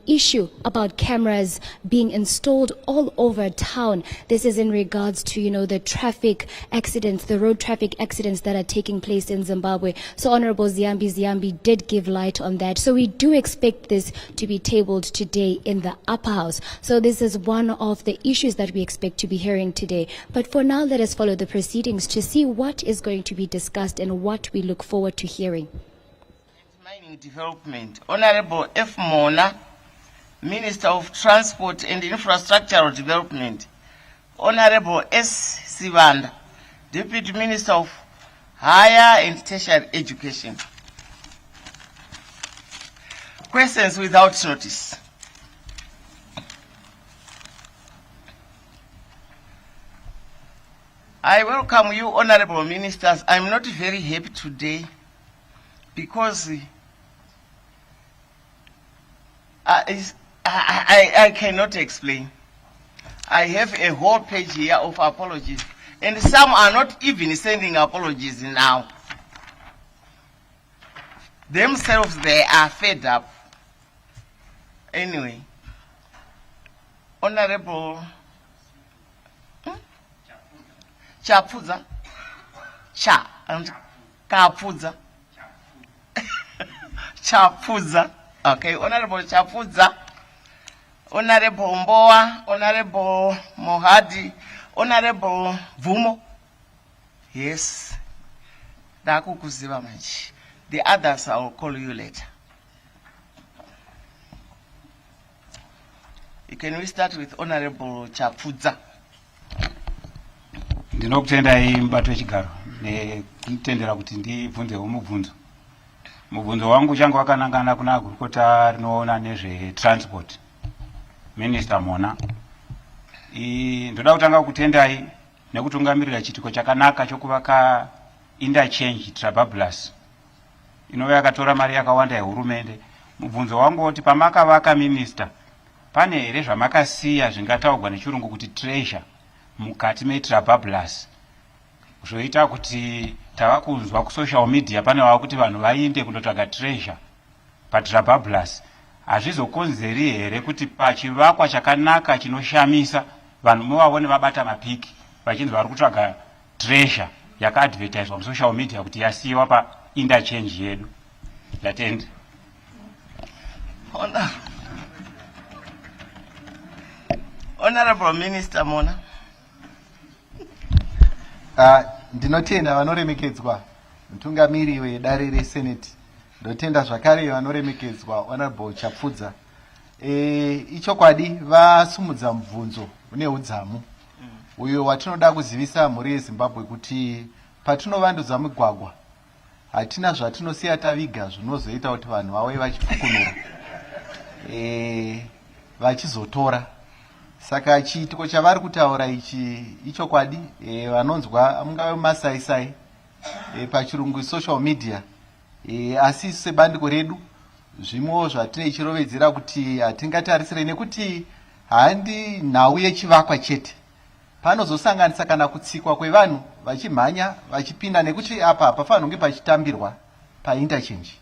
issue about cameras being installed all over town. This is in regards to, the traffic accidents, the road traffic accidents that are taking place in Zimbabwe. So Honorable Ziyambi did give light on that. So we do expect this to be tabled today in the upper house. So this is one of the issues that we expect to be hearing today. But for now, let us follow the proceedings to see what is going to be discussed and what we look forward to hearing. Mining Development, Honorable F. Mona, Minister of Transport and Infrastructural Development, Honorable S. Sivanda, Deputy Minister of Higher and Tertiary Education. Questions without notice. I welcome you, Honorable Ministers. I'm not very happy today because I cannot explain. I have a whole page here of apologies, and some are not even sending apologies now. Themselves, they are fed up. Anyway, Honorable Chapudza, Kapudza, Chapudza. Okay, Honorable Chapudza, Honorable Mboa, Honorable Mohadi, Honorable Vumo. Yes, Dakukuziva Manchi. The others I will call you later. Can we start with Honorable Chapudza? Ndinokutendai mubato wechigaro nekutendera kuti ndibvunzewo mubvunzo. Mubvunzo wangu uchange wakanangana kuna gurukota rinoona nezvetransport, Minister Mona. Ndoda kutanga kutendai nekutungamirira chitiko chakanaka chokuvaka interchange Trabablas inova yakatora mari yakawanda yehurumende. Mubvunzo wangu kuti pamakavaka Minister, pane here zvamakasiya zvingataurwa nechirungu kuti treasure mukati meTrabablas zvoita kuti tava kunzwa kusocial media pane wava kuti vanhu vainde kundotsvaga treasure paTrabablas? Hazvizokonzeri here kuti pachivakwa chakanaka chinoshamisa vanhu muvavone vabata mapiki vachinzi vari kutsvaga treasure yakaadvertiswa musocial media kuti yasiyiwa painterchange yedu? Ndatenda. Honorable Minister Mona. Ndinotenda vanoremekedzwa mutungamiri wedare reSenate. Ndotenda zvakare vanoremekedzwa Honorable Chapudza. Ichokwadi vasumudza mubvunzo une udzamu uyo watinoda kuzivisa mhuri yeZimbabwe kuti patinovandudza migwagwa hatina zvatinosiya taviga zvinozoita kuti vanhu vauye vachifukunura vachizotora. Saka chiitiko chavari kutaura ichi ichokwadi. Vanonzwa mungave masaisai pachirungu social media, asi sebandiko redu zvimwe zvatine chirovedzera kuti hatingatarisire nekuti handi nhau yechivakwa chete, panozosanganisa kana kutsikwa kwevanhu vachimhanya vachipinda, nekuti apa pafanira kunge pachitambirwa painterchange.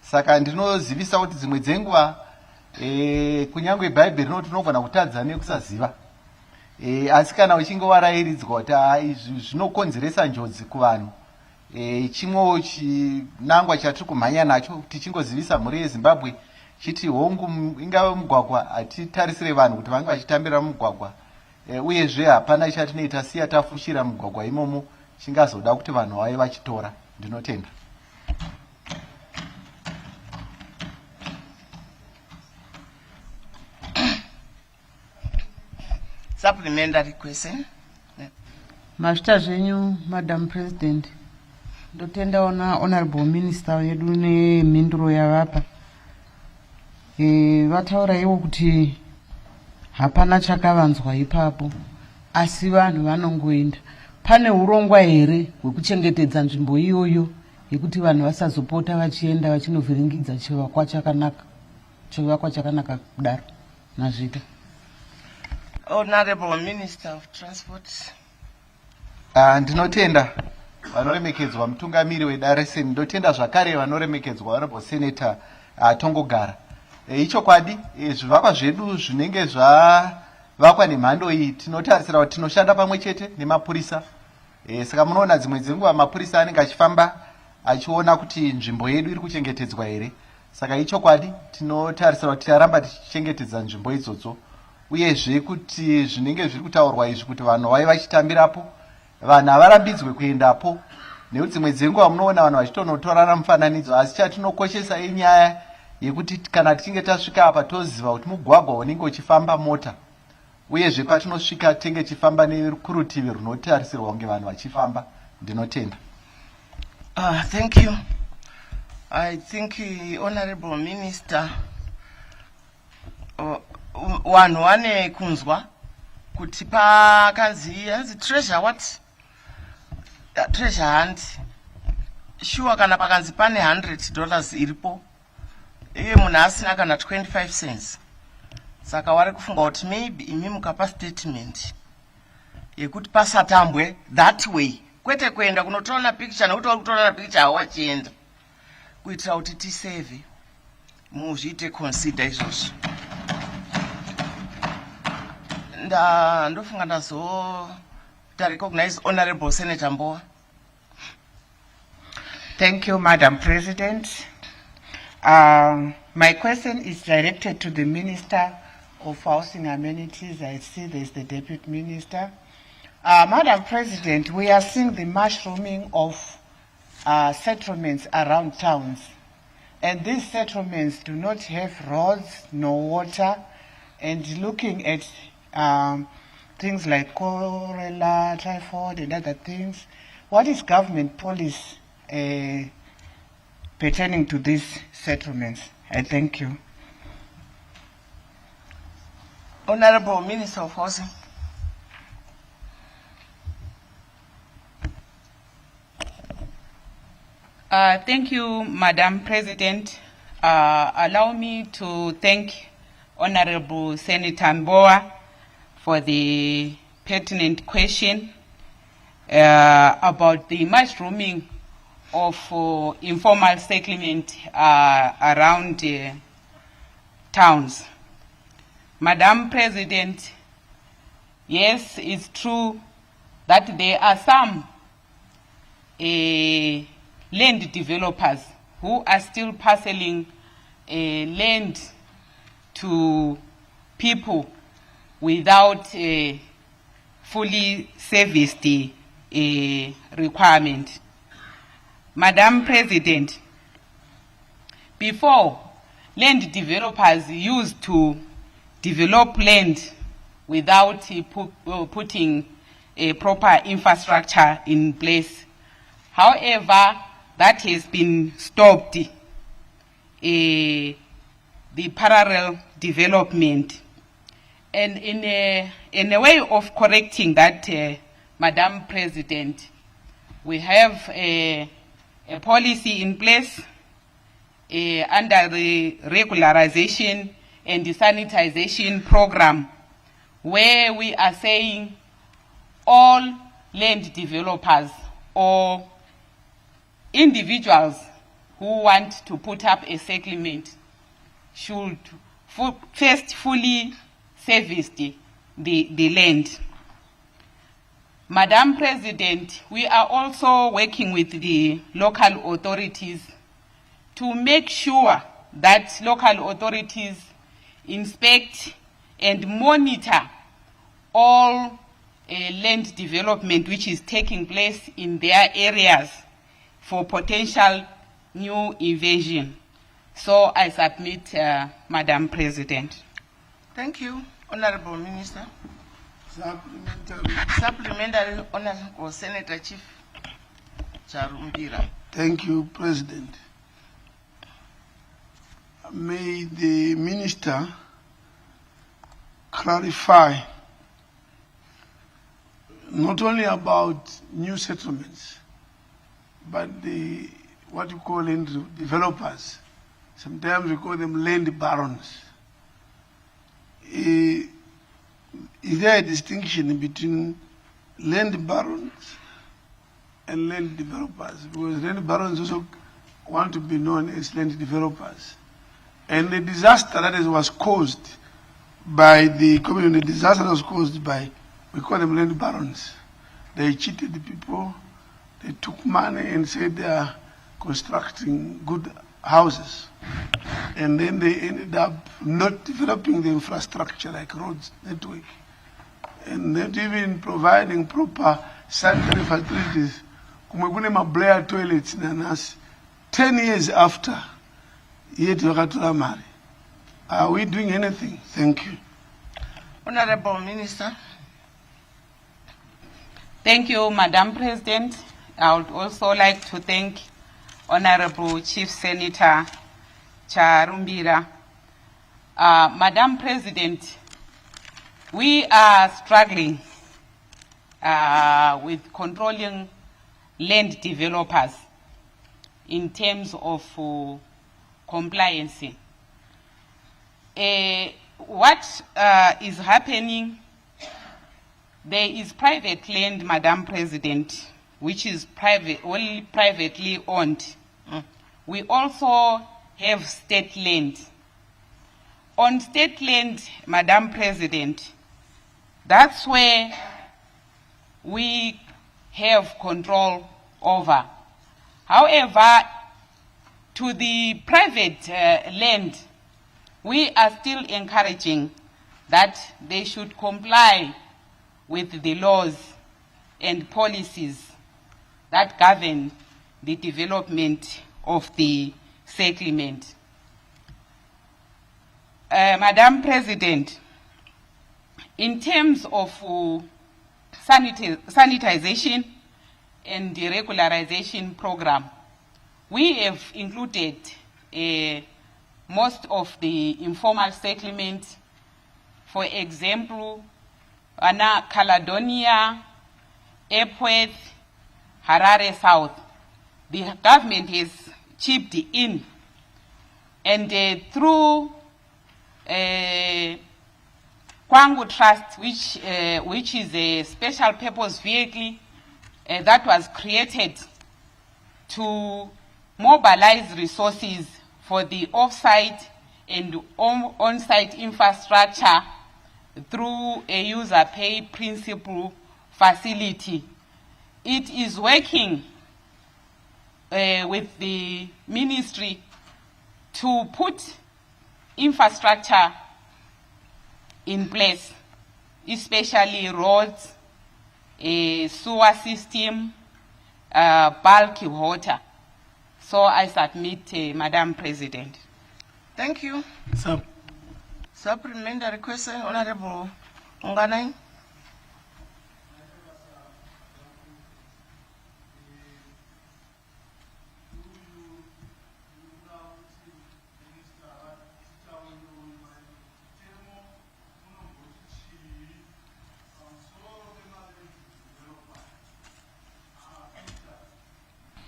Saka ndinozivisa kuti dzimwe dzenguva kunyange bhaibheri rinoti unogona kutadza nekusaziva, asi kana uchinge warairidzwa kuti izvi zvinokonzeresa njodzi kuvanhu, chimwewo chinangwa chatiri kumhanya nacho tichingozivisa mhuri yeZimbabwe chiti hongu ingave mugwagwa hatitarisire vanhu kuti vange vachitambira mugwagwa, uyezve hapana chatinoita siya tafushira mugwagwa imomo chingazoda kuti vanhu vave vachitora. Ndinotenda. Supplementary question. Mashita zvenyu, Madam President. Ndotenda ona Honorable Minister wedu nemhinduro yavapa. Vataura iwo kuti hapana chakavanzwa ipapo, asi vanhu vanongoenda. Pane urongwa here hwekuchengetedza nzvimbo iyoyo yekuti vanhu vasazopota vachienda vachinovhiringidza chivakwa chakanaka kudaro nazvita? Honorable Minister of Transport. Ndinotenda vanoremekedzwa mutungamiri wedare. Ndotenda zvakare vanoremekedzwa Honorable Senator Tongogara. Ichokwadi zvivakwa zvedu zvinenge zvavakwa nemhando iyi tinotarisira kuti tinoshanda pamwe chete nemapurisa. Saka munoona dzimwe dzenguva mapurisa anenge achifamba achiona kuti nzvimbo yedu iri kuchengetedzwa here. Saka ichokwadi tinotarisira kuti ticharamba tichichengetedza nzvimbo idzodzo, uyezve kuti zvinenge zviri kutaurwa izvi kuti vanhu vai vachitambirapo vanhu havarambidzwe kuendapo, nekuti dzimwe dzenguva munoona vanhu vachitonotorana mufananidzo. Asi chatinokoshesa inyaya yekuti kana tichinge tasvika apa toziva kuti mugwagwa unenge uchifamba mota, uyezve patinosvika tenge tichifamba nekurutivi runotarisirwa kunge vanhu vachifamba. Ndinotenda. Thank you. I think Honorable Minister, vanhu vane kunzwa kuti pakanzi treasure what? Treasure hunt. Sure kana pakanzi pane $100 iripo. Iye munhu asina kana 25 cents. Saka wari kufunga kuti maybe imi mukapa statement yekuti pasatambwe that way. Kwete kuenda kunotora picture nekuti wari kutora picture hawachienda. Kuitira kuti tisave. Muzviite consider izvozvo. Ndofunga ndazo recognize Honorable Senator Mbowa. Thank you, Madam President. My question is directed to the Minister of Housing Amenities. I see there's the Deputy Minister. Madam President, we are seeing the mushrooming of settlements around towns. And these settlements do not have roads, no water, and looking at things like cholera, typhoid, and other things, what is government policy pertaining to these settlements? I thank you. Honorable Minister of Housing. Thank you, Madam President. Allow me to thank Honorable Senator Mbowa for the pertinent question about the mushrooming of informal settlement around towns. Madam President, yes, it's true that there are some land developers who are still parceling land to people without fully serviced requirement. Madam President, before, land developers used to develop land without putting a proper infrastructure in place. However, that has been stopped, the parallel development. And in a way of correcting that, Madam President, we have a policy in place under the regularization and the sanitization program, where we are saying all land developers or individuals who want to put up a settlement should first fully service the land. Madam President, we are also working with the local authorities to make sure that local authorities inspect and monitor all land development which is taking place in their areas for potential new invasion. So I submit, Madam President. Thank you, Honorable Minister. Supplementary, Honorable Senator Chief Charumbira. Thank you, President. May the Minister clarify not only about new settlements, but what you call land developers. Sometimes we call them land barons. Is there a distinction between land barons and land developers? Because land barons also want to be known as land developers. And the disaster that was caused by the community, the disaster was caused by, we call them land barons. They cheated the people, they took money and said they are constructing good houses. And then they ended up not developing the infrastructure like roads, network, and not even providing proper sanitary facilities. Kumekune mablaya toilets nanas 10 years after yet wakatola mali. Are we doing anything? Thank you. Honorable Minister. Thank you, Madam President. I would also like to thank Honorable Chief Senator Charumbira. Madam President, we are struggling with controlling land developers in terms of compliance. What is happening, there is private land, Madam President, which is only privately owned. We also have state land. On state land, Madam President, that's where we have control over. However, to the private land, we are still encouraging that they should comply with the laws and policies that govern the development of the settlement. Madam President, in terms of sanitization and the regularization program, we have included most of the informal settlements. For example, Anna Caledonia, Epworth, Harare South. The government has chipped in, and through Kwangu Trust, which is a special purpose vehicle that was created to mobilize resources for the off-site and on-site infrastructure through a user pay principle facility. It is working with the ministry to put infrastructure in place, especially roads, a sewer system, bulk water. So I submit, Madam President. Thank you. Supplementary question, Honorable Nganai.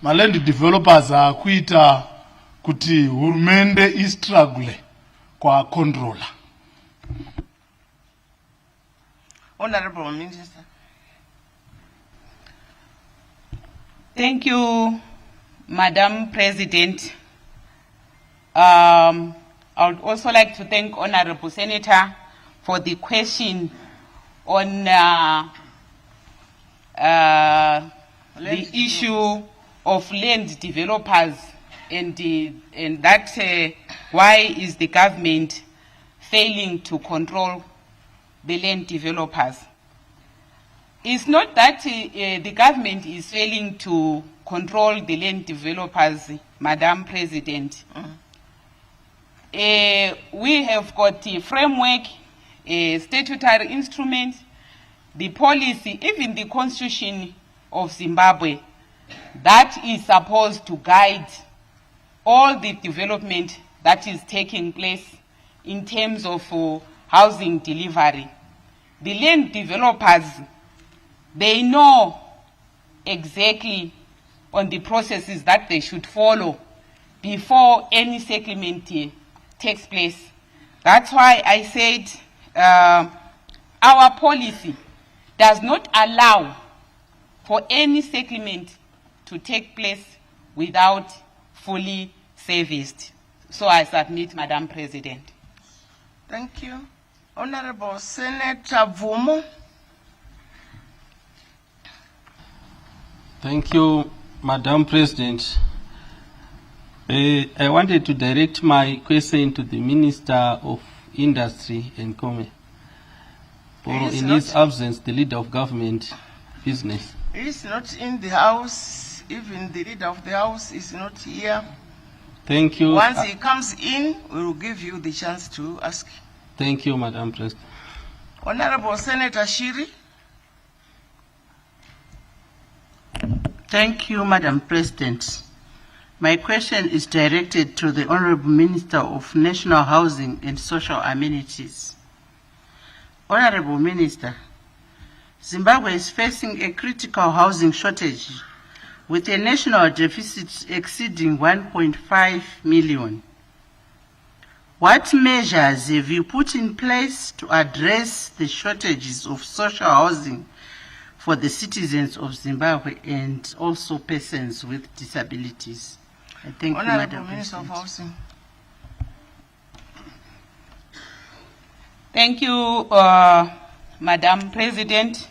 Land developers akuita kuti hurumende istruggle kwa controller. Honorable Minister. Thank you, Madam President. I would also like to thank Honorable Senator for the question on the issue of land developers and that why is the government failing to control the land developers. It's not that the government is failing to control the land developers, Madam President. We have got a framework, a statutory instrument, the policy, even the Constitution of Zimbabwe, that is supposed to guide all the development that is taking place in terms of housing delivery. The land developers, they know exactly on the processes that they should follow before any settlement takes place. That's why I said our policy does not allow for any settlement to take place without fully serviced. So I submit, Madam President. Thank you. Honorable Senator Vumo. Thank you, Madam President. I wanted to direct my question to the Minister of Industry and Commerce, or in his absence, the leader of government business. He is not in the house. Even the leader of the house is not here. Thank you. Once he comes in, we will give you the chance to ask. Thank you, Madam President. Honorable Senator Shiri. Thank you, Madam President. My question is directed to the Honorable Minister of National Housing and Social Amenities. Honorable Minister, Zimbabwe is facing a critical housing shortage with a national deficit exceeding 1.5 million. What measures have you put in place to address the shortages of social housing for the citizens of Zimbabwe and also persons with disabilities? I thank you, Madam Minister of President. Housing. Thank you, Madam President.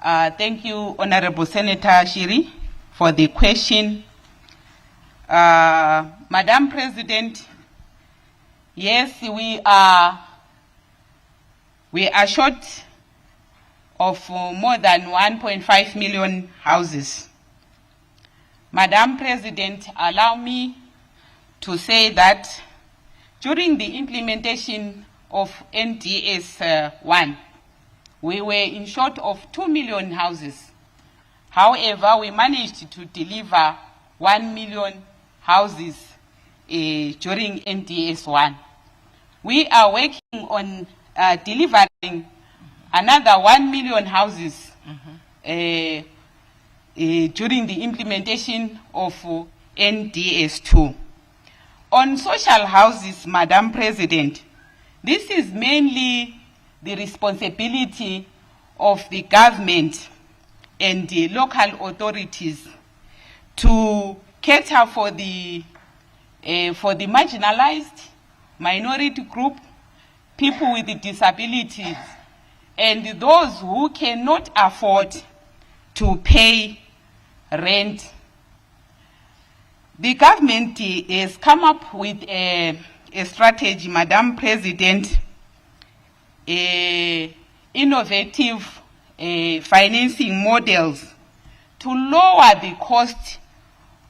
Thank you, Honorable Senator Shiri, for the question. Madam President, yes, we are short of more than 1.5 million houses. Madam President, allow me to say that during the implementation of NDS 1, we were in short of 2 million houses. However, we managed to deliver 1 million houses during NDS 1. We are working on delivering another 1 million houses during the implementation of NDS 2. On social houses, Madam President, this is mainly the responsibility of the government and the local authorities to cater for the marginalized, minority group, people with disabilities, and those who cannot afford to pay rent. The government has come up with a strategy, Madam President, innovative financing models to lower the cost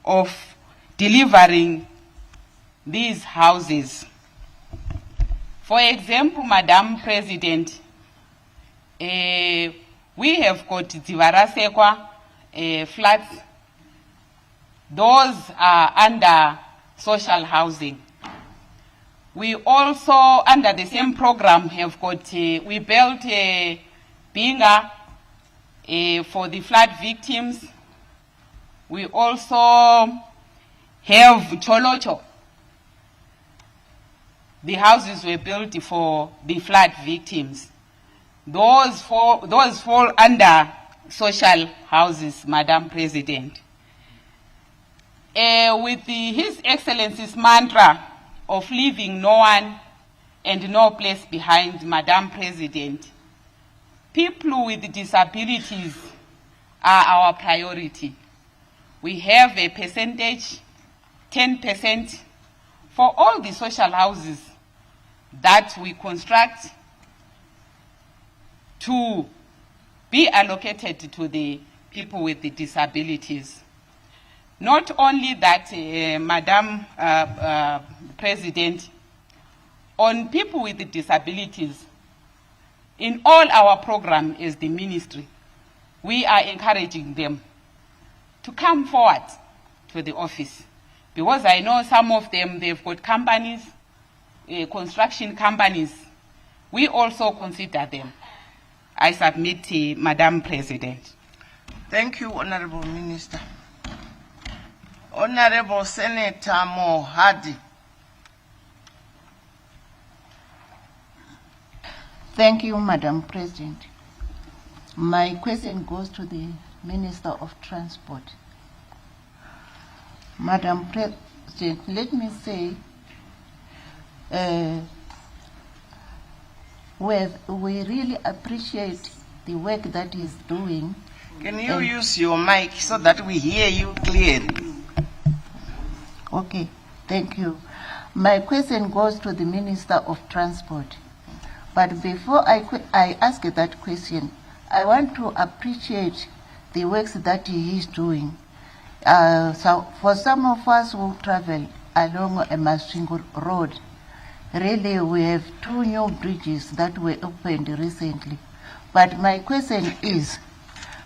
of delivering these houses. For example, Madam President, we have got Dzivarasekwa flats. Those are under social housing. We also, under the same program, have got, we built a Binga for the flood victims. We also have Cholocho. The houses were built for the flood victims. Those fall under social houses, Madam President. With His Excellency's mantra of leaving no one and no place behind, Madam President, people with disabilities are our priority. We have a percentage, 10%, for all the social houses that we construct to be allocated to the people with the disabilities. Not only that, Madam President, on people with the disabilities, in all our program as the ministry, we are encouraging them to come forward to the office. Because I know some of them, they've got companies, construction companies. We also consider them. I submit, Madam President. Thank you, Honorable Minister. Honorable Senator Mohadi. Thank you, Madam President. My question goes to the Minister of Transport. Madam President, let me say we really appreciate the work that he's doing. Can you use your mic so that we hear you clearly? Okay, thank you. My question goes to the Minister of Transport. But before I ask that question, I want to appreciate the works that he is doing. So for some of us who travel along a Masvingo Road, really we have 2 new bridges that were opened recently. But my question is,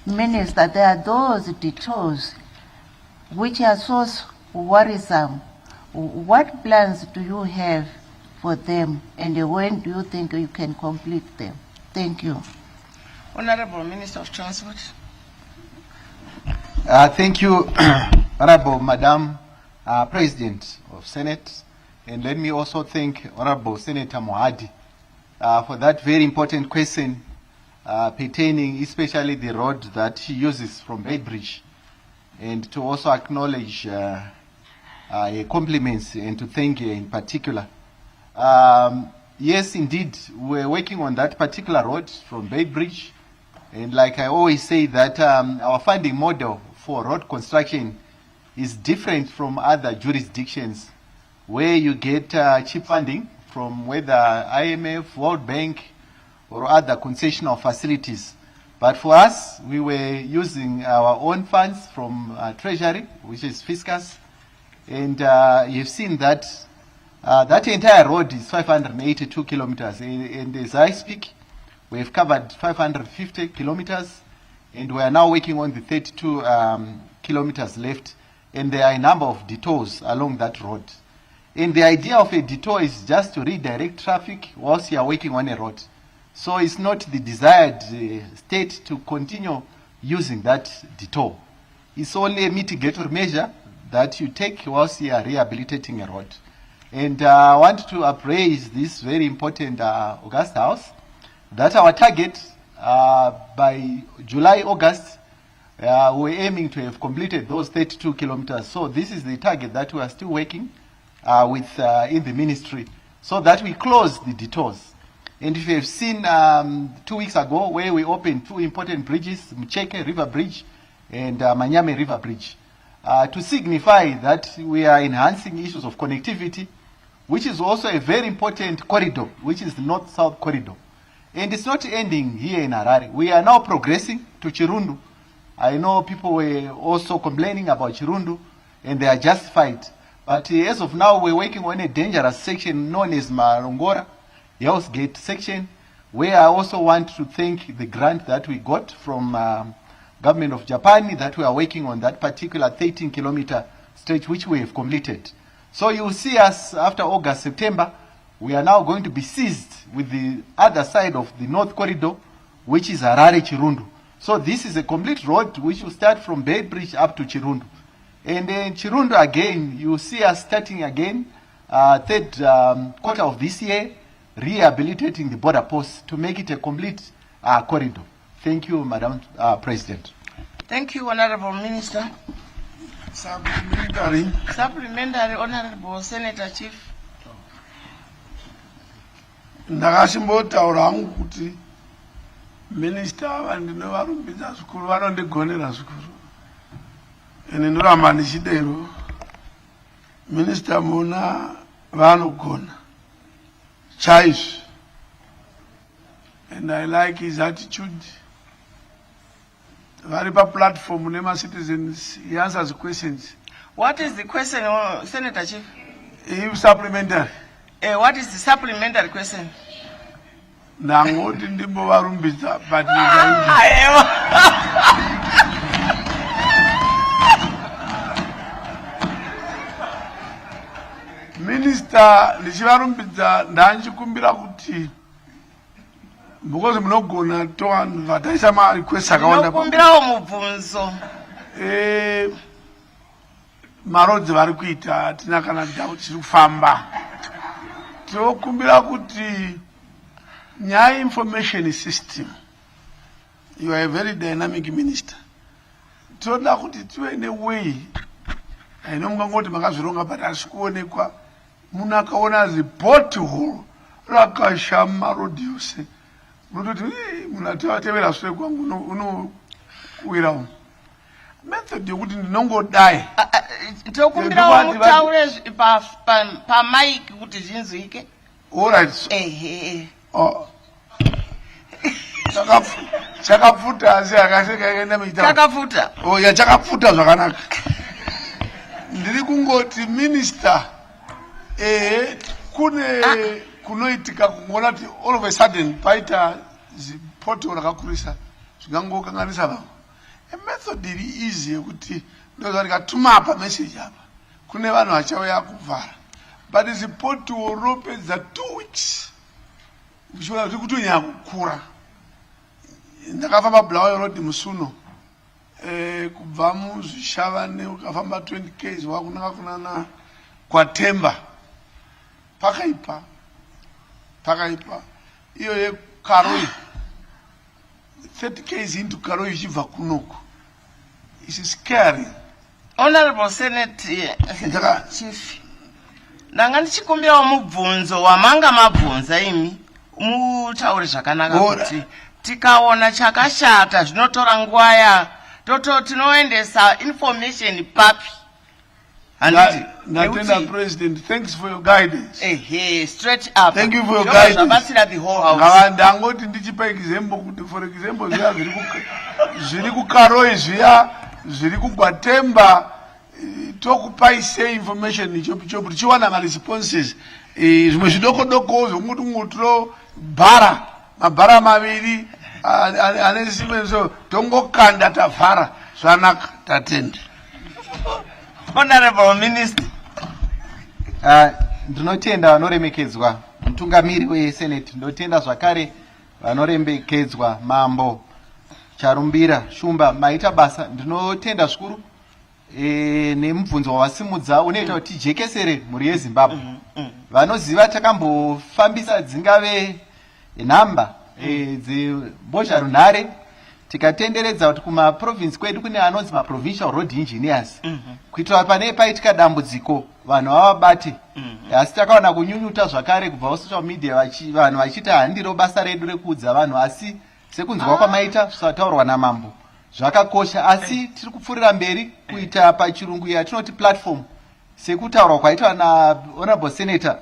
Minister, there are those detours which are so worrisome. What plans do you have for them, and when do you think you can complete them? Thank you. Honorable Minister of Transport. Thank you, Honorable Madam President of Senate. And let me also thank Honorable Senator Mohadi for that very important question pertaining especially the road that he uses from Beitbridge, and to also acknowledge compliments and to thank you in particular. Yes, indeed, we're working on that particular road from Beitbridge. And like I always say that our funding model for road construction is different from other jurisdictions where you get cheap funding from whether IMF, World Bank, or other concessional facilities. But for us, we were using our own funds from Treasury, which is Fiscus. And you've seen that that entire road is 582 kilometers. And as I speak, we've covered 550 kilometers, and we are now working on the 32 kilometers left. And there are a number of detours along that road. And the idea of a detour is just to redirect traffic whilst you are working on a road. So it's not the desired state to continue using that detour. It's only a mitigatory measure that you take whilst you are rehabilitating a road. And I want to appraise this very important August House that our target by July, August, we're aiming to have completed those 32 kilometers. So this is the target that we are still working with in the ministry, so that we close the detours. And if you have seen 2 weeks ago where we opened 2 important bridges, Mcheke River Bridge and Manyame River Bridge, to signify that we are enhancing issues of connectivity, which is also a very important corridor, which is the North-South corridor. And it's not ending here in Harare. We are now progressing to Chirundu. I know people were also complaining about Chirundu, and they are justified. But as of now, we're working on a dangerous section known as Marongora, House Gate section, where I also want to thank the grant that we got from government of Japan, that we are working on that particular 13-kilometer stretch, which we have completed. So you will see us after August, September, we are now going to be seized with the other side of the North Corridor, which is Harare Chirundu. So this is a complete road which will start from Beitbridge up to Chirundu. And then Chirundu again, you will see us starting again, third quarter of this year, rehabilitating the border post to make it a complete corridor. Thank you, Madam President. Thank you, Honorable Minister. Supplementary. Supplementary, Honorable Senator Chief. Ndakashimbotaura hangu kuti minister ava ndinovarumbidza zvikuru vanondigonera zvikuru ene ndoramba ndichidero minister muna vanogona chaizvo, and I like his attitude. Vari paplatform nema-citizens, he answers questions. What is the question, Senator Chief? Supplementary. What is the supplementary question? Ndangoti ndimbovarumbidza but Minister, ndichivarumbidza ndanchikumbira kuti because munogona towanhu vataisa marequest akawanda kumbirawo mubvunzo marodzi vari kuita hatina kana doubt chiri kufamba. Tinokumbira kuti nyaya information system, you are a very dynamic minister. Tinoda kuti tive neway, I know mungangoti makazvironga but hazvi kuonekwa munhu akaona zipothole rakashama rodi yose munototi munhu atevera sure kwangu unowira umu. Method yokuti ndinongodai tokumbirawo mutaure pamaiki kuti zvinzwike. Alright. Chakapfuta asi akashekaenda muita. Chakapfuta. Oh ya chakapfuta zvakanaka. Ndiri kungoti minister kune kunoitika kungoona kuti all of a sudden paita zipoto rakakurisa zvingangokanganisa vanhu. A method iri easy yekuti ndoza ndikatuma apa message apa kune vanhu vachauya kuvhara but zipoto ropedza 2 weeks uchiona kuti kutonyanya kukura. Ndakafamba Bulawayo Road Musuno kubva muzvishavane ukafamba 20 km wakunanga kunana kwaTemba pakaipa iyo yeKaroi 30 km into Karoi ichibva kunoko. It's scary. Honorable Senate Chief, ndanga ndichikumbirawo mubvunzo wamanga mabvunza imi mutaure zvakanaka kuti tikaona chakashata zvinotora nguva tinoendesa information papi. Natenda President, thanks for your guidance. Straight up. Thank you for your guidance. Zabatsira the whole house. Ngavandangoti ndichipa example kuti for example zviya zviri kuKaroi zviya zviri kuGwatemba tokupai say information ichopi tichiwana ma responses zvimwe zvidoko zvokuti ngotro mabhara maviri ane simenzo tongokanda tavhara zvanaka tatenda. Honorable Minister. Ndinotenda vanoremekedzwa mutungamiri weSenate, ndinotenda zvakare vanoremekedzwa Mambo Charumbira Shumba, maita basa. Ndinotenda zvikuru nemubvunzo wavasimudza unoita kuti tijekesere mhuri yeZimbabwe. Vanoziva takambofambisa dzingave nhamba dzembozharunhare tikatenderedza kuti kumaprovince kwedu kune anonzi maprovincial road engineers kuitira pane paitika dambudziko vanhu vavabate. Asi takaona kunyunyuta zvakare kubva kusocial media vanhu vachiti handiro basa redu rekuudza vanhu, asi sekunzwa kwamaita zvisataurwa namambo zvakakosha. Asi tiri kupfuurira mberi kuita pachirungu yatinoti platform sekutaurwa kwaitwa naHonorable Senator.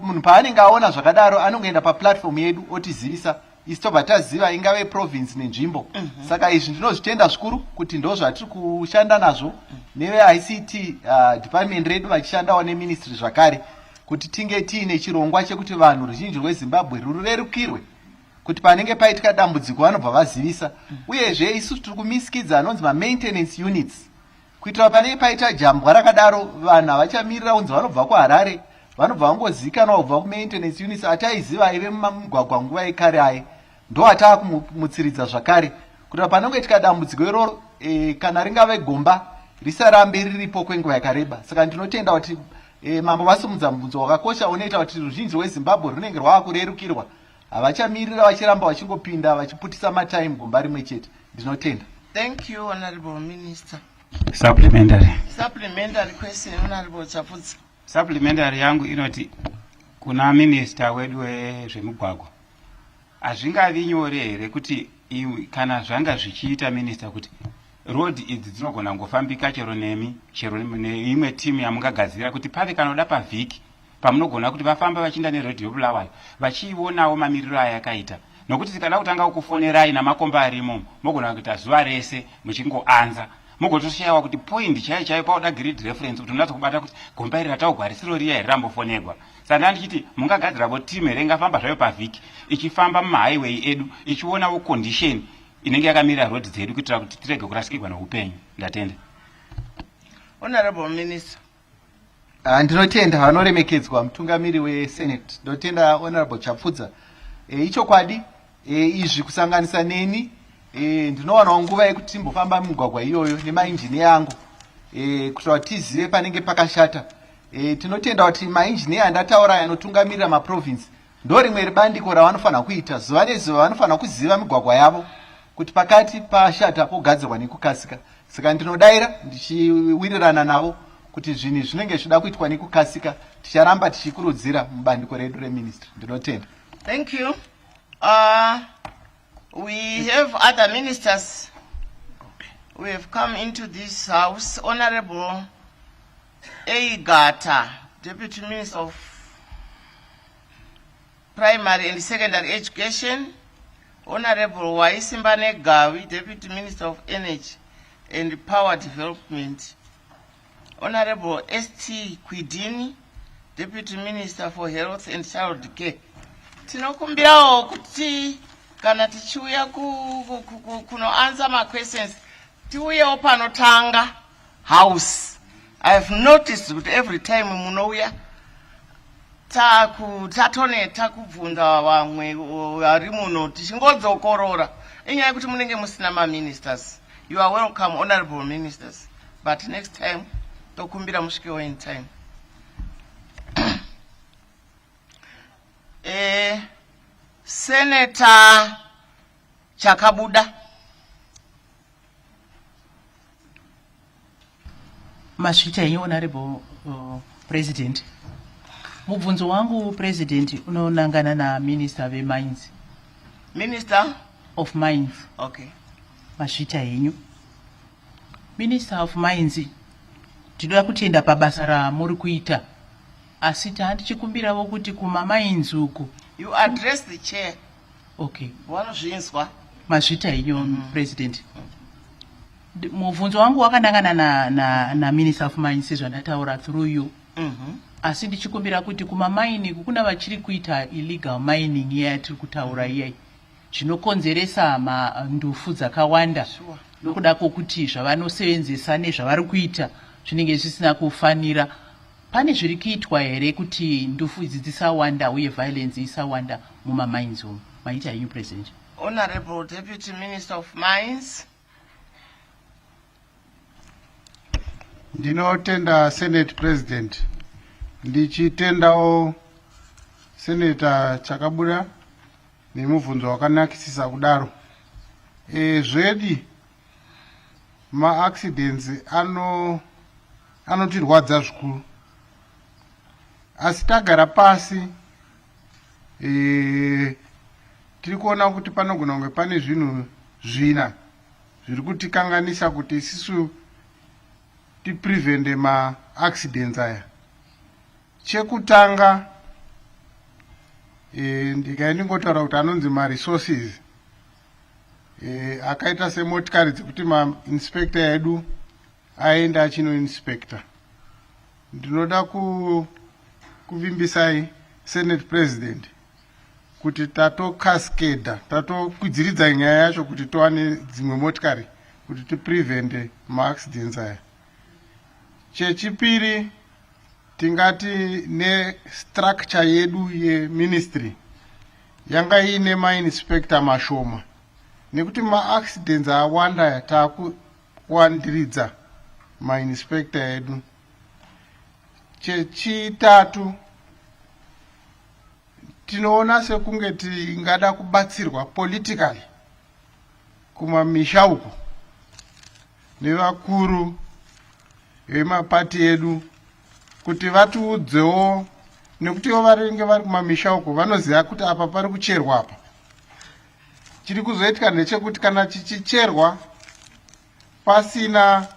Munhu paanenge aona zvakadaro anongoenda paplatform yedu otizivisa, isi tobva taziva ingave province nenzvimbo. Saka izvi ndinozvitenda zvikuru kuti ndo zvatiri kushanda nazvo neve-ICT department redu vachishandawo neministry zvakare kuti tinge tiine chirongwa chekuti vanhu ruzhinji rweZimbabwe rurerukirwe kuti panenge paitika dambudziko vanobva vazivisa. Uyezve isusu tiri kumisikidza anonzi ma-maintenance units kuitira panenge paita jambwa rakadaro vanhu havachamirira kunzi vanobva kuHarare, vanobva vangozikanwa kubva ku-maintenance units ataiziva aive mumugwagwa nguva yekare aye, ndo ataakumutsiridza zvakare kuti panongoitika dambudziko iroro kana ringave gomba risarambe riripo kwenguva yakareba. Saka ndinotenda kuti mambo vasimudza mubvunzo wakakosha unoita kuti ruzhinji rweZimbabwe runenge rwaakurerukirwa, havachamirira vachiramba vachingopinda vachiputisa matime gomba rimwe chete. Ndinotenda. Thank you, Honorable Minister. Supplementary question, Honorable Chaputsa. Supplementary yangu inoti kuna minister wedu wezvemugwagwa hazvingavi nyore here kuti kana zvanga zvichiita minister kuti road idzi dzinogona ngofambika chero neimwe timu yamungagadzira kuti pave kanoda pavhiki pamunogona kuti vafamba vachiinda neroad yoBulawayo vachionawo mamiriro aya yakaita, nokuti tikada kutanga kukufonerai namakomba arimo mogona kuita zuva rese muchingoanza mugotoshayiwa kuti point chaiyo pauda grid reference kuti unatsa kubata kuti gomba iri rataugwarisiro riya here rambofonegwa. Saka ndichiti mungagadzirawo timu here ingafamba zvayo pavhiki ichifamba mumahighway edu ichionawo condition inenge yakamirira road dzedu kuitira kuti tirege kurasikirwa neupenyu. Ndatenda. Honorable Minister. Ndinotenda vanoremekedzwa mutungamiri weSenate, ndotenda Honorable Chapfudza. Ichokwadi izvi kusanganisa neni ndinowanawo nguva yekuti timbofamba mumugwagwa iyoyo nemainjiniya angu kuitira kuti tizive panenge pakashata. Tinotenda kuti mainjiniya andataura anotungamirira maprovince ndo rimwe ribandiko ravanofanira kuita zuva nezuva, vanofanira kuziva migwagwa yavo kuti pakati pashata pogadzirwa nekukasika. Saka ndinodayira ndichiwirirana navo kuti zvinhu zvinenge zvida kuitwa nekukasika ticharamba tichikurudzira mubandiko redu reministry. Ndinotenda. Thank you. We have other ministers who have come into this house. Honorable Eigata, Deputy Minister of Primary and Secondary Education. Honorable Waisimbane Gawi, Deputy Minister of Energy and Power Development. Honorable S.T. Kwidini, Deputy Minister for Health and Child Care. Tinokumbirawo kuti kana tichiuya kunoansa ma questions tiuyewo panotanga house. I have noticed that every time munouya tatoneta kubvunza vamwe vari muno tichingodzokorora inyaya yekuti munenge musina ma-ministers. You are welcome, honorable ministers, but next time tokumbira musvikewo in time. Senator Chakabuda. Masvita yenyu, Honorable President. Mubvunzo wangu President unonangana na Minister ve Mines. Minister of Mines. Okay. Masvita yenyu. Minister of Mines. Tinoda kutenda pabasa ramuri kuita. Asi tichikumbirawo kuti kuma mines uku. You address the chair. Okay. Vanozvinzwa. Masvita yenyu, President. Mubvunzo wangu wakanangana na Minister of Mines zvandataura through you. Asi ndichikumbira kuti kuma mining kuna vachiri kuita illegal mining yatiri kutaura iyai. Zvinokonzeresa ndufu dzakawanda. Nokuda kwokuti zvavanosevenzesa nezvavari kuita zvinenge zvisina kufanira. Pane zviri kuitwa here kuti ndufu idzi dzisawanda uye violence isawanda muma mines umu? Maita yenyu, President. Honorable Deputy Minister of Mines. Ndinotenda Senate President. Ndichitendawo Senator Chakabuda nemubvunzo wakanakisisa kudaro. Zvedi ma-accidents anotirwadza zvikuru. Asi tagara pasi tiri kuona kuti panogona kunge pane zvinhu zvina zviri kutikanganisa kuti isusu tiprevente ma-accidents aya. Chekutanga ndingotaura kuti anonzi ma-resources akaita semotikari dzekuti ma-inspector edu aenda achinoinspector. Ndinoda kuvimbisai Senate President kuti tatokascada, tatokwidziridza nyaya yacho kuti towane dzimwe motikari kuti tiprevente ma-accidents aya. Chechipiri, tingati nestructure yedu yeministry yanga ine ma-inspector mashoma nekuti ma-accidents awanda takuwandiridza ma-inspector edu. Chechitatu, tinoona sekunge tingada kubatsirwa politically kumamisha uko nevakuru vemapati edu kuti vatiudzewo, nekuti vanenge vari kumamisha uko vanoziva kuti apa pari kucherwa apa. Chiri kuzoitika ndechekuti kana chichicherwa pasina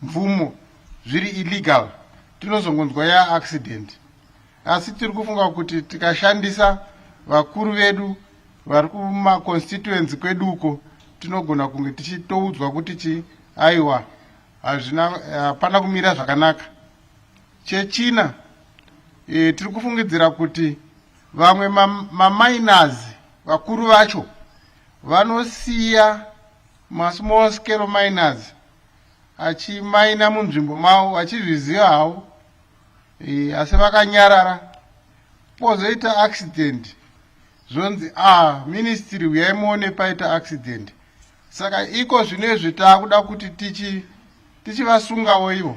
mvumo zviri illegal tinozongonzwa ya accident. Asi tiri kufunga kuti tikashandisa vakuru vedu vari kuma constituency kwedu uko tinogona kunge tichitoudzwa kuti aiwa hapana kumira zvakanaka. Chechina, tiri kufungidzira kuti vamwe ma-miners vakuru vacho vanosiya ma-small scale miners achimaina munzvimbo mavo achizviziva havo, asi vakanyarara pozoita accident zvonzi ministry uyai muone paita accident. Saka iko zvinezvi taakuda kuti tichivasungawo ivo.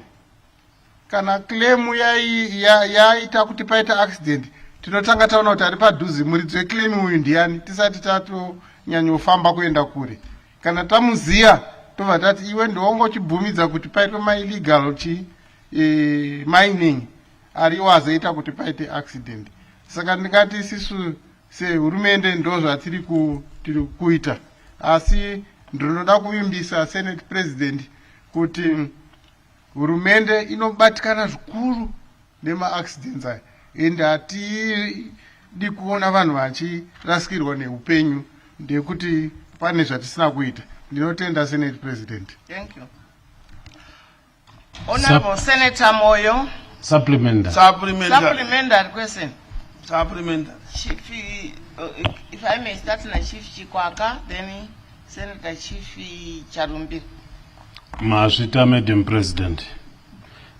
Kana claim yaita kuti paita accident tinotanga taona kuti ari padhuze muridzi weclaim uyu ndiani tisati tatonyanyofamba kuenda kure. Kana tamuziya tobva tati iwe ndowongochibvumidza kuti paitwa ma-illegal mining ariwo azoita kuti paite accident. Saka ndingati isisu sehurumende ndo zvatiri kuita, asi ndinoda kuvimbisa Senate President kuti hurumende inobatikana zvikuru nema-accidents aya, ende hatidi kuona vanhu vachirasikirwa neupenyu, ndekuti pane zvatisina kuita. Ndinotenda Senate President. Thank you. Honorable Senator Moyo. Supplementary question. Supplementary. Chief, if I may start na Chief Chikwaka, then Senator Chief Charumbi. Masvita, Madam President.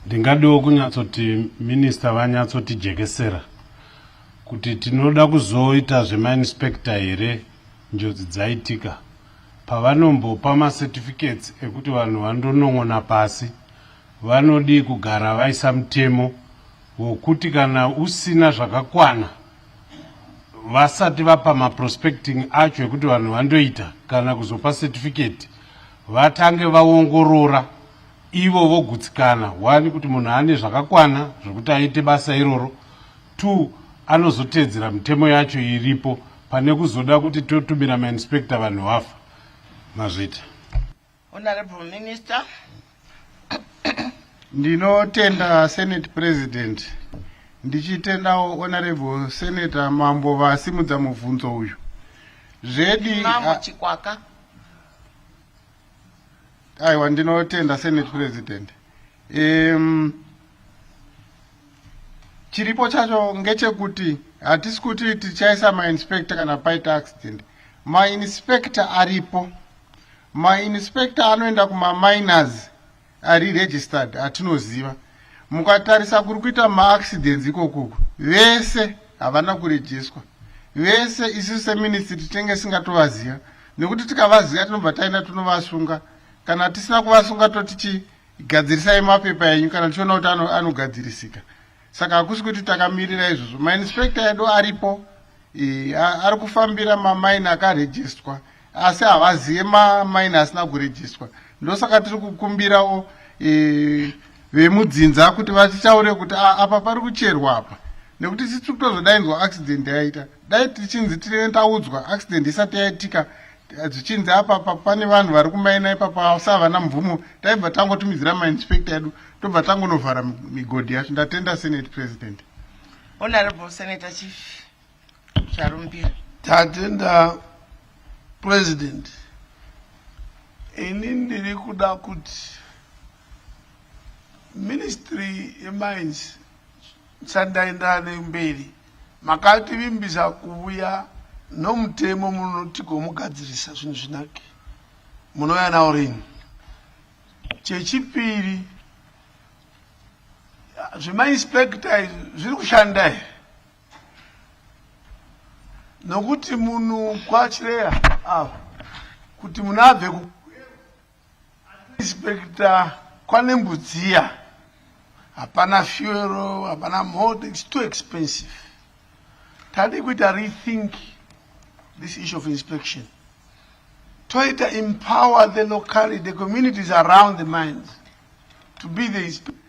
Ndingadiwo kunyatsoti minister vanyatsoti jekesera kuti tinoda kuzoita zvemainspector here njodzi dzaitika pavanombopa macertificates ekuti vanhu vandonong'ona pasi, vanodi kugara vaisa mutemo wokuti kana usina zvakakwana vasati vapa maprospecting acho ekuti vanhu vandoita kana kuzopa certificate vatange vaongorora ivo vogutsikana. 1 kuti munhu ane zvakakwana zvokuti aite basa iroro. 2 anozotedzera mitemo yacho iripo pane kuzoda kuti totumira mainspector vanhu vafa. Mazvita. Honorable Minister. Ndinotenda Senate President. Ndichitendawo Honorable Senator Mambo vasimudza mubvunzo uyu. Zvedi Mambo Chikwaka. Aiwa, ndinotenda Senate President. Chiripo chacho ngechekuti hatisi kuti tichaisa mainspector kana paita accident. Mainspector aripo. Mainspector anoenda kuma-miners ari registered atinoziva. Mukatarisa kuri kuita ma-accidents ikokuku, vese havana kurejiswa. Vese isusu seministry tenge singatovaziva, nekuti tikavaziva tinobva taenda tunovasunga. Kana tisina kuvasunga totichigadzirisai mapepa enyu kana tichiona kuti anogadzirisika. Saka hakusi kuti takamirira izvozvo. Mainspector edu aripo, ari kufambira mamaini akarejistwa, asi havazive mamaini asina kurejistwa. Ndosaka tiri kukumbirawo vemudzinza kuti vatichaure kuti apa pari kucherwa apa, nekuti tiri kutozodainzwa accident yaita. Dai tichinzi taudzwa accident isati yaitika, zvichinzi apa pane vanhu vari kumaina ipapa savana mvumo, taibva tangotumidzira mainspector edu tobva tangonovhara migodhi yacho. Ndatenda Senate President. Honorable Senator Chief Charumbi. Tatenda President. Ini ndiri kuda kuti Ministry yeMines sandaenda nemberi makativimbisa kuuya nomutemo munotigomugadzirisa zvinhu zvinake munouya nawo rini. Chechipiri, zvemainspector zviri kushanda here, nokuti munhu kwachireya ava kuti munhu abve inspector kwanembudziya hapana fuel, hapana motor, it's too expensive. Tadi kuita rethink this issue of inspection. Toita empower the locality, the communities around the mines to be the inspector.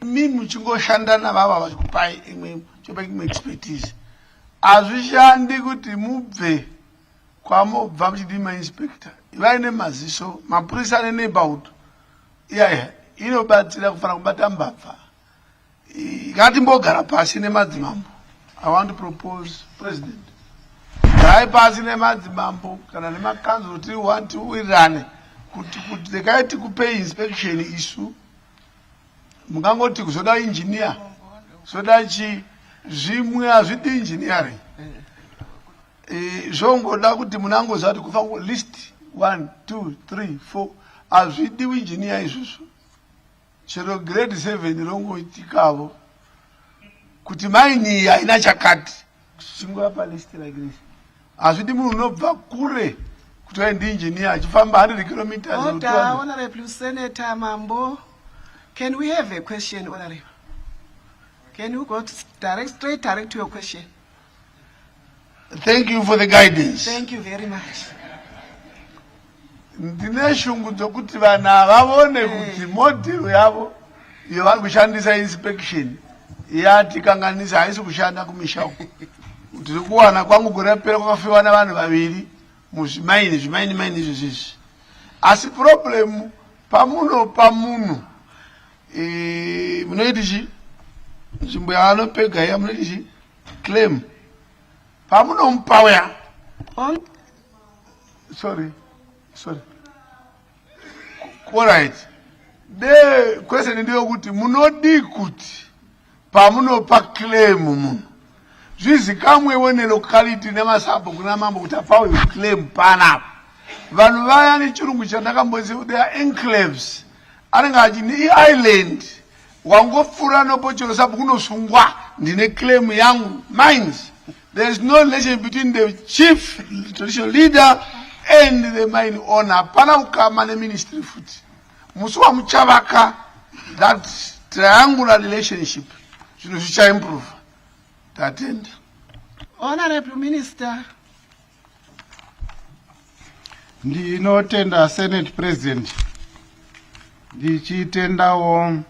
Mi muchingoshanda navava vachikupai imwe expertise. Hazvishandi kuti mubve kwamobva muchidi mainspector vaine maziso mapurisa neneighborhood inobatsira kufanira kubata mbavha. Ngatimbogara pasi nemadzimambo. I want to propose, President, gai pasi nemadzimambo kana nemakanzuro tiri 1 tiwirirane kuti tikaiti kupei inspection isu mungangoti kuzoda engineer zoda zvimwe hazvidi engineering. Zvongoda kuti munhu angoziva kuti kufa list 1 2 3 4 hazvidiwi engineer izvozvo. Chero grade 7 rongoitikavo kuti maini iyi haina chakati chingova list like this. Hazvidi munhu unobva kure kuti waindi engineer achifamba 100 kilometers. Order, Honorable Senator Mambo. Can we have a question, Honorable? Can you go straight to your question? Thank you for the guidance. Thank you very much. ndine shungu dzokuti vana vavone kuti model yavo iyo vari kushandisa inspection yatikanganisa haisi kushanda kumisha uko. Tiri kuwana kwangu gore rapera kwakafiwa navanhu vaviri muzvimaini izvozvizvi. Asi problem pamuno munoitichi nzvimbo yavanopega iya munoitichi claim pamunomupa uya sorry alright. The question ndeyekuti munodi kuti pamunopa claim munhu zvizikamwewo nelocality nemasambo kuna mambo kuti apawe claim panapa. Vanhu vaya nechirungu chandakamboziva they are enclaves anenge achini island wangopfuura nopochero sabu kunosungwa ndine claim yangu mines. There is no relation between the chief traditional leader and the mine owner. Pana ukama ne ministry futi musuwa muchavaka that triangular relationship zvinhu zvicha improve. Tatenda. Honorable Minister. Ndinotenda Senate President. Ndichitendawo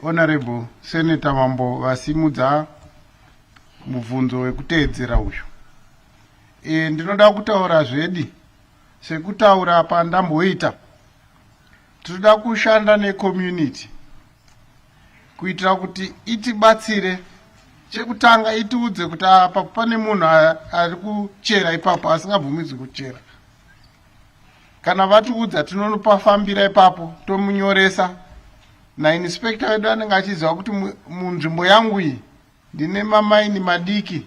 Honorable Senator Mambo vasimudza mubvunzo wekuteedzera uyu. Ndinoda kutaura zvedi sekutaura pandamboita. Tinoda kushanda necommunity kuitira kuti itibatsire. Chekutanga itiudze kuti apa pane munhu ari kuchera ipapo asingabvumidzwi kuchera. Kana vatiudza tinonopafambira ipapo tomunyoresa nainspekta wedu anenge achiziva kuti munzvimbo yangu iyi ndine mamaini madiki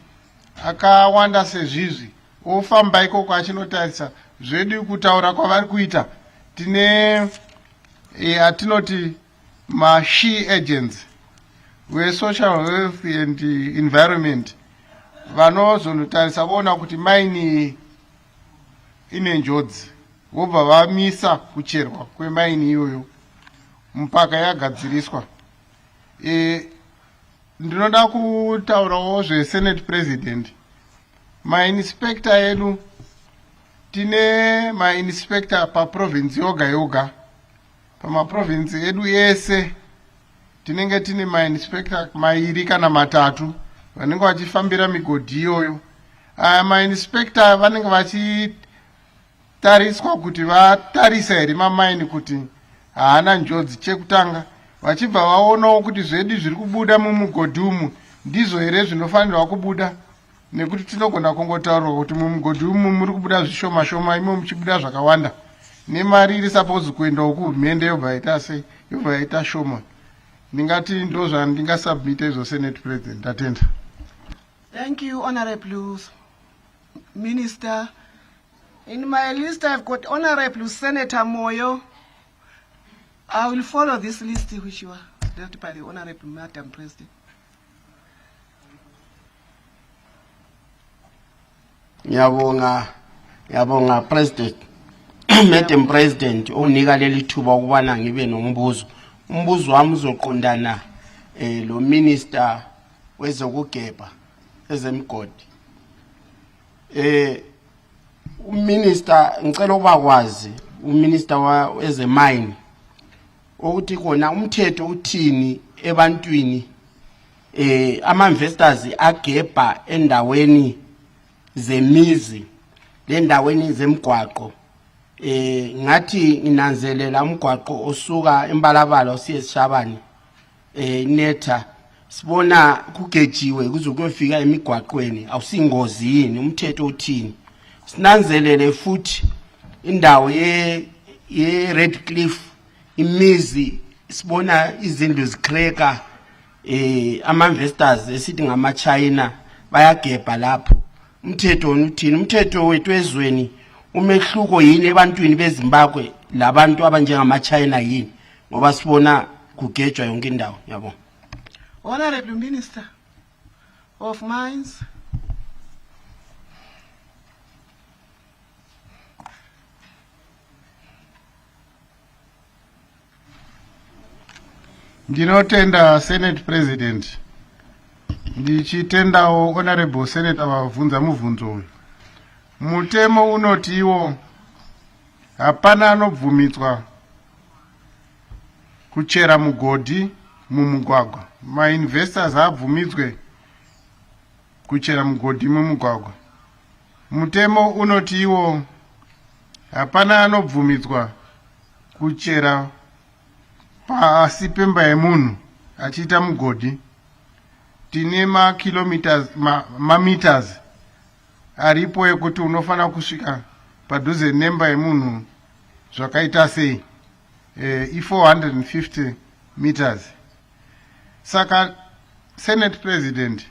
akawanda sezvizvi. Ofamba ikoko achinotarisa zvedu kutaura kwavari kuita. Tine atinoti ma-she agents we-social health and environment vanozonotarisa voona kuti maini ine njodzi vobva vamisa kucherwa kwemaini iyoyo mpaka yagadziriswa. Ndinoda kutaurawo zveSenate President. Mainspector edu tine mainspector paprovince yoga yoga. Pamaprovince edu ese tinenge tine mainspector mairi kana matatu vanenge vachifambira migodhi iyoyo. Mainspector vanenge vachitariswa kuti vatarisa here mamaini kuti haana njodzi. Chekutanga vachibva vaonawo kuti zvedu zviri kubuda mumugodhi umu ndizvo here zvinofanirwa kubuda, nekuti tinogona kungotaurwa kuti mumugodhi umu muri kubuda zvishoma shoma imo muchibuda zvakawanda, nemari iri suppose kuendawo kuhurumende yobva yaita sei, yobva yaita shoma. Ndingati ndo zvandingasubmita izvo Senate President. Atenda. Thank you, Honorable Minister. In my list, I've got Honorable Senator Moyo. I will follow this list which was left by the Honorable Madam President. Ngiyabonga President. Madam President, unika leli thuba ukubana ngibe nombuzo. Umbuzo wami uzoqondana lo Minister wezokugebha ezemgodi. Uminister ngicela ukubakwazi uminister wezemine ukuthi khona umthetho uthini ebantwini ama investors agebha endaweni zemizi lendaweni zemgwaqo. Ngathi nginanzelela umgwaqo osuka eMbalabala osiye eSishabane netha sibona kugejiwe kuzokufika emigwaqweni awusingozi yini, umthetho uthini. Sinanzelele futhi indawo ye Red Cliff imizi sibona izindlu zicracker, ama investors esithi ngama China bayagebha lapho. Umthetho uthini? Umthetho wethu ezweni umehluko yini ebantwini beZimbabwe labantu abanjengama China yini, ngoba sibona kugejwa yonke indawo. Yabo. Honorable Minister of Mines. Ndinotenda Senate President. Ndichitendawo Honorable Senator vabvunza mubvunzo uyu. Mutemo unotiwo hapana anobvumidzwa kuchera mugodhi mumugwagwa. Mainvestors haabvumidzwe kuchera mugodhi mumugwagwa. Mutemo unotiwo hapana anobvumidzwa kuchera pasi pemba yemunhu achiita mugodhi. Tine mameters aripo ekuti unofana kusvika padhuze nemba yemunhu zvakaita sei, i450 meters. Saka Senate President,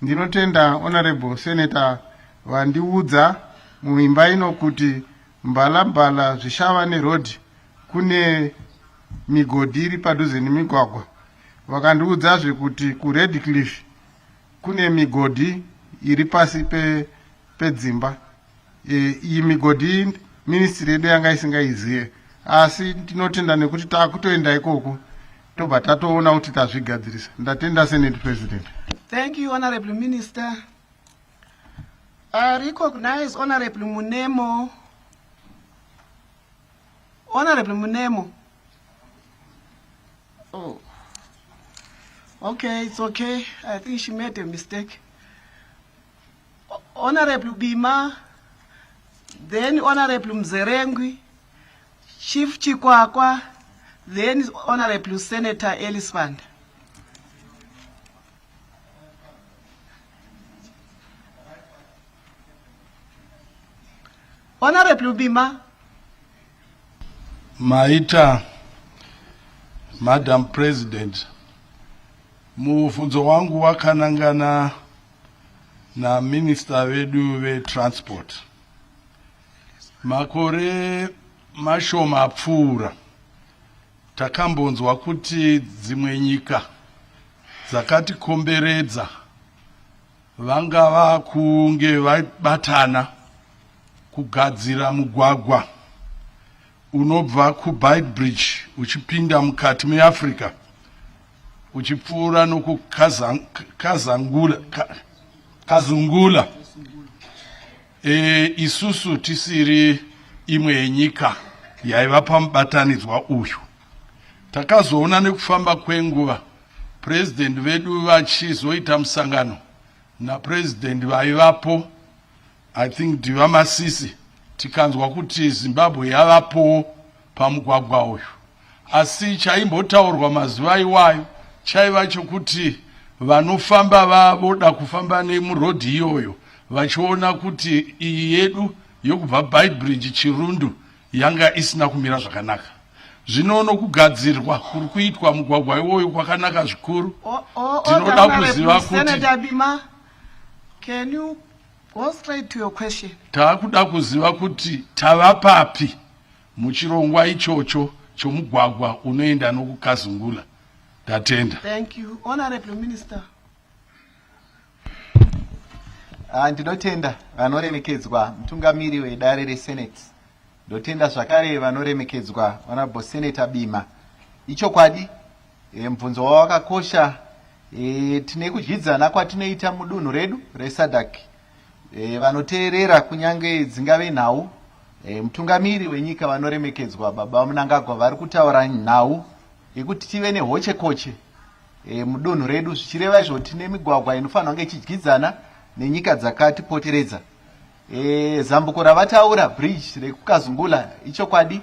ndinotenda Honorable Senator vandiudza muimba ino kuti mbala zvishava neroad kune migodhi iri padhuze nemigwagwa. Vakandiudzazve kuti kuRedcliffe kune migodhi iri pasi pedzimba. Iyi migodhi ministry yedu yanga isingaizive, asi tinotenda nekuti takutoenda ikoko tobva tatoona kuti tazvigadzirisa. Ndatenda Senate President. Thank you, Honorable Minister. I recognize Honorable Munemo. Honorable Munemo. Oh. Okay, it's okay. I think she made a mistake. Honorable Bima, then Honorable Mzerengwi, Chief Chikwakwa, then Honorable Senator Elisfand. Honorable Bima. Maita, Madam President, mubvunzo wangu wakanangana na Minister wedu we-transport. Makore mashoma apfuura takambonzwa kuti dzimwe nyika dzakatikomberedza vanga kunge vabatana kugadzira mugwagwa unobva kuBeitbridge uchipinda mukati meAfrica uchipfuura nokukazungula. Isusu tisiri imwe yenyika yaiva pamubatanidzwa uyu. Takazoona nekufamba kwenguva president vedu vachizoita musangano na president vaivapo, I think Diva Masisi, tikanzwa kuti Zimbabwe yavapo pamugwagwa uyu. Asi chaimbotaurwa mazuva iwayo chaiva chokuti vanofamba vavoda kufamba nemurodhi iyoyo vachiona kuti iyi yedu yokubva Beitbridge Chirundu yanga isina kumira zvakanaka. Zvino nokugadzirwa kuri kuitwa mugwagwa iwoyo kwakanaka zvikuru. Tinoda kuziva kuti Senator Bima, can you go straight to your question? Taakuda kuziva kuti tava papi muchirongwa ichocho chomugwagwa unoenda nokukazungula. Ndatenda. Thank you. Honorable Minister. Ndinotenda vanoremekedzwa mutungamiri wedare reSenate. Ndotenda zvakare vanoremekedzwa Honorable Senator Bima. Ichokwadi mubvunzo wakakosha. Tine kudyidzana kwatinoita mudunhu redu reSADC. Vanoteerera kunyange dzingave nhau. Mutungamiri wenyika vanoremekedzwa Baba Mnangagwa vari kutaura nhau yekuti tive nehoche koche mudunhu redu, zvichireva izvo tine migwagwa inofanirwa kunge ichidyidzana nenyika dzakatipoteredza. Zambuko ravataura bridge rekukazungula ichokwadi,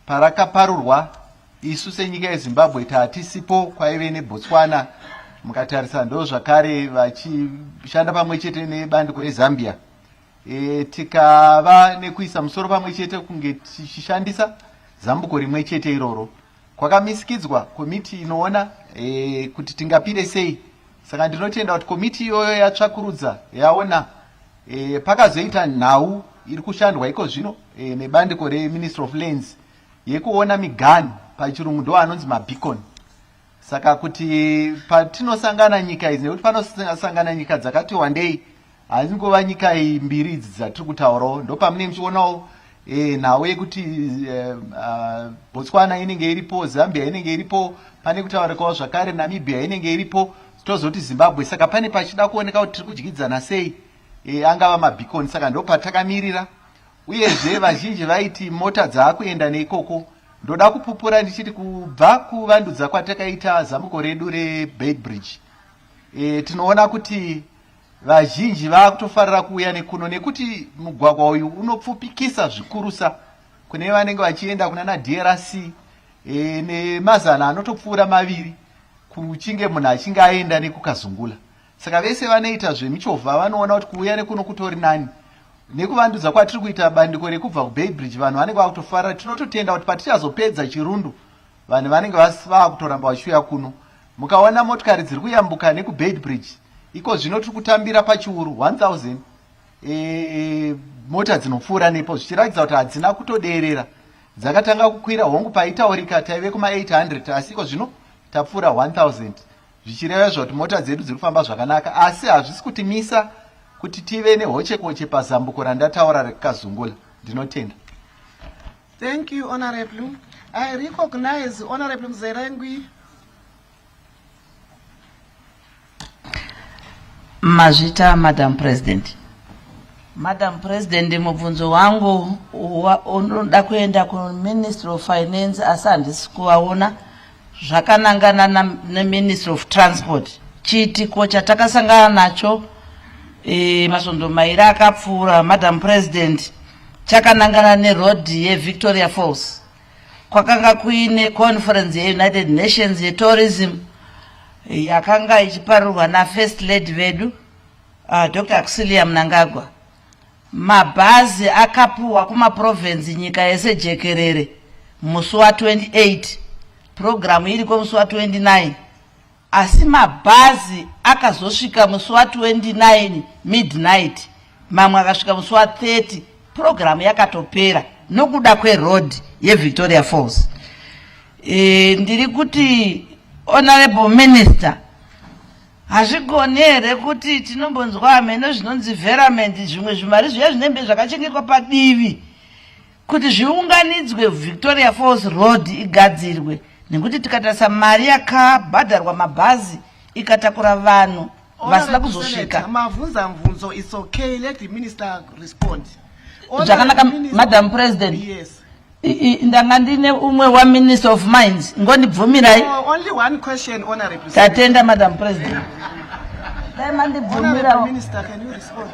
parakaparurwa isu senyika yeZimbabwe tatisipo, kwaive neBotswana mukatarisa ndo zvakare vachishanda pamwe chete nebandiko reZambia. Tikava nekuisa musoro pamwe chete kunge tichishandisa zambuko rimwe chete iroro. Kwakamisikidzwa komiti inoona kuti tingapinde sei. Saka ndinotenda kuti komiti iyoyo yatsvakurudza yaona pakazoita nhau iri kushandwa iko zvino nebandiko reMinistry of Lands yekuona migani, pachirungu ndo anonzi mabeacon. Saka kuti patinosangana nyika idzi, nekuti panosangana nyika dzakati wandei, hazingova nyika mbiri idzi dzatiri kutaurawo, ndo pamune muchionawo nhau yekuti Botswana inenge iripo, Zambia inenge iripo, pane kutaurikawo zvakare Namibia inenge iripo, tozoti Zimbabwe. Saka pane pachida kuoneka kuti tiri kudyidzana sei angava mabhikoni. Saka ndo patakamirira, uyezve vazhinji vaiti mota dzaakuenda neikoko. Ndoda kupupura ndichiti kubva kuvandudza kwatakaita zambuko redu reBeitbridge, tinoona kuti vazhinji vakutofarira kuuya nekuno nekuti mugwagwa uyu unopfupikisa zvikurusa kune vanenge vachienda kuna DRC nemazana anotopfuura 2 kuchinge munhu achinge aenda nekukazungula. Saka vese vanoita zvemichovha vanoona kuti kuuya nekuno kutori nani. Nekuvandudza kwatiri kuita bandiko rekubva kuBeitbridge, vanhu vanenge vakutofarira. Tinototenda kuti patichazopedza chirundu vanhu vanenge vakutoramba vachiuya kuno. Mukaona motikari dziri kuyambuka nekuBeitbridge, iko zvino tiri kutambira pachiuru 1000 mota dzinopfuura nepo, zvichiratidza kuti hadzina kutoderera. Dzakatanga kukwira hongu paitaurika taive kuma 800, asi iko zvino tapfuura 1000, zvichireva kuti mota dzedu dziri kufamba zvakanaka. Asi hazvisi kutimisa kuti tive nehoche-koche pazambuko randataura rekukazungula. Ndinotenda. Thank you, Honorable. I recognize Honorable Mzerengwi. Mazvita, Madam President. Madam President, mubvunzo wangu unoda kuenda kuMinistry of Finance asi handisi kuvaona. Zvakanangana neMinistry of Transport. Chiitiko chatakasangana nacho masvondo mairi akapfuura, Madam President, chakanangana neroad yeVictoria Falls. Kwakanga kuine conference yeUnited Nations yetourism yakanga ichiparirwa naFirst Lady vedu Dr. Auxilia Mnangagwa. Mabhazi akapuwa kumaprovince nyika yese jekerere musi wa28, program iriko musi wa29. Asi mabhazi akazosvika musi wa29 midnight, mamwe akasvika musi wa30, program yakatopera nokuda kweroad yeVictoria Falls. Ndiri kuti Honorable Minister, hazvigoni here kuti tinombonzwa hameno zvinonzi verament, zvimwe zvimari zviya zvinembe zvakachengetwa padivi kuti zviunganidzwe Victoria Falls road igadzirwe, nekuti tikatarisa mari yakabhadharwa mabhazi ikatakura vanhu vasina kuzosvika. Mavunza mvunzo, it's okay, let the minister respond. Zvakanaka, Madam President. Yes. Ndanga ndine umwe wa Minister of Mines, ngondibvumirai. Only one question, Honorable. Tatenda, Madam President. Honorable Minister, can you respond?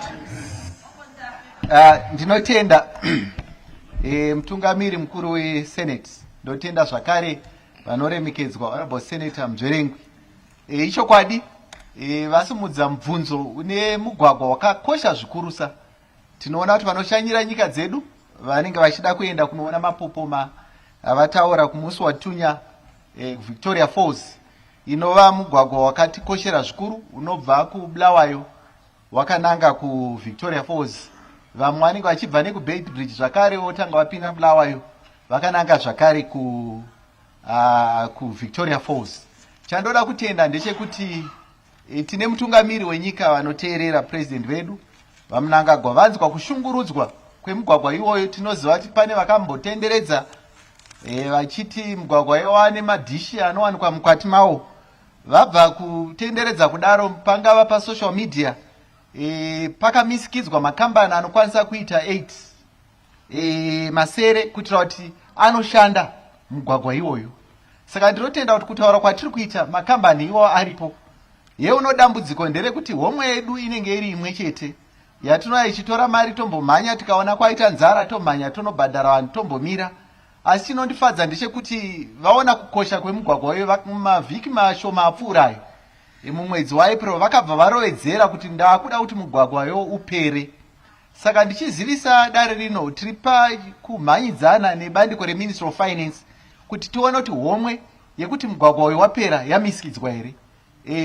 Ndinotenda mtungamiri mukuru weSenate, ndotenda zvakare vanoremekedzwa Honorable Senator Mzverengwi. Ichokwadi vasimudza mubvunzo une mugwagwa wakakosha zvikurusa. Tinoona kuti vanoshanyira nyika dzedu vanenge vachida kuenda kunoona mapopoma avataura kumusi waTunya Victoria Falls, inova mugwagwa wakatikoshera zvikuru unobva kuBulawayo wakananga kuVictoria Falls. Vamwe vanenge vachibva nekuBeitbridge zvakare votanga vapinda Bulawayo vakananga zvakare kuVictoria Falls. Chandoda kutenda ndechekuti tine mutungamiri wenyika vanoteerera president vedu vaMnangagwa vanzwa kushungurudzwa kwemugwagwa iwoyo. Tinoziva kuti pane vakambotenderedza vachiti mugwagwa iwoyo ane madhishi anowanikwa mukati mawo. Vabva kutenderedza kudaro, pangava pasocial media pakamisikidzwa makambani anokwanisa kuita 8 masere kuitira kuti anoshanda mugwagwa iwoyo. Saka ndinotenda kuti kutaura kwatiri kuita makambani iwo aripo. Yeuno dambudziko nderekuti homwe yedu inenge iri imwe chete yatinoya ichitora mari tombomhanya, tikaona kwaita nzara tomhanya tonobhadhara vanhu tombomira. Asi chinondifadza ndechekuti vaona kukosha kwemugwagwa uyu mavhiki mashoma apfuurayo mumwedzi waApril vakabva varovedzera kuti ndakuda kuti mugwagwa uyu upere. Saka ndichizivisa dare rino tiri pakumhanyidzana nebandiko reMinistry of Finance kuti tione kuti homwe yekuti mugwagwa uyu wapera yamisikidzwa here,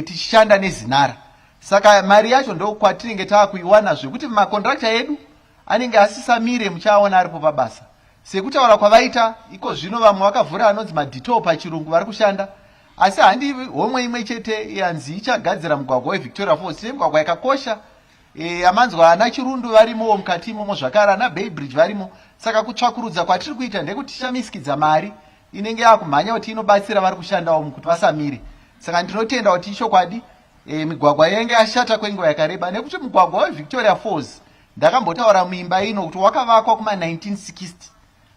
tichishanda nezinara. Saka mari yacho ndo kwatinenge taakuiwana zvekuti makontrakta edu anenge asisamire muchaona aripo pabasa. Sekutaura kwavaita iko zvino vamwe vakavhura anonzi madetour pachirungu vari kushanda, asi handi homwe imwe chete yanzi ichagadzira mugwagwa weVictoria Falls. Tine migwagwa yakakosha yamanzwa ana Chirundu varimo mukati imomo, zvakare ana Beitbridge varimo. Saka kutsvakurudza kwatiri kuita ndekuti tichamisikidza mari inenge yakumhanya kuti inobatsira vari kushandawo kuti vasamire. Saka ndinotenda kuti ichokwadi migwagwa yenge ashata kwenguva yakareba, nekuti mugwagwa weVictoria Falls ndakambotaura muimba ino kuti wakavakwa kuma 1960.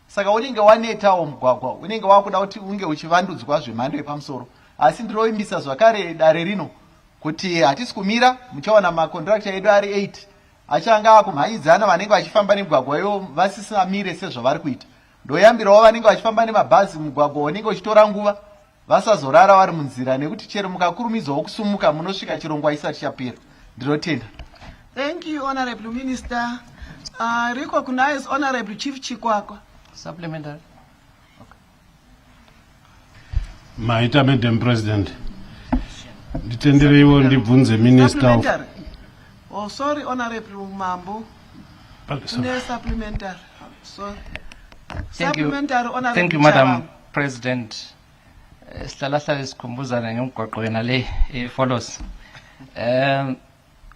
Saka unenge wanetawo mugwagwa, unenge wakuda kuti unge uchivandudzwa zvemhando yepamusoro. Asi ndiroimbisa zvakare dare rino kuti hatisi kumira, muchaona makontractor edu ari 8 achanga akumhaidzana vanenge vachifamba nemugwagwa iwo vasisamire sezvavari kuita. Ndoyambirawo vanenge vachifamba nemabhazi mugwagwa unenge uchitora nguva vasazorara vari munzira, nekuti chero mukakurumidzawo kusumuka munosvika chirongwa isati chapera. Ndinotenda. Thank you, Honorable Minister. Recognize Honorable Chief Chikwakwa. Supplementary. Maita Madam President. Nditendereiwo ndibvunze Minister of... Supplementary. Oh, sorry, Honorable Mambo. No supplementary. Sorry. Thank you. Supplementary, Honorable Thank you, Chairman. Madam President. Sihlala sikhumbuzana ngemigwaqo yena le follows.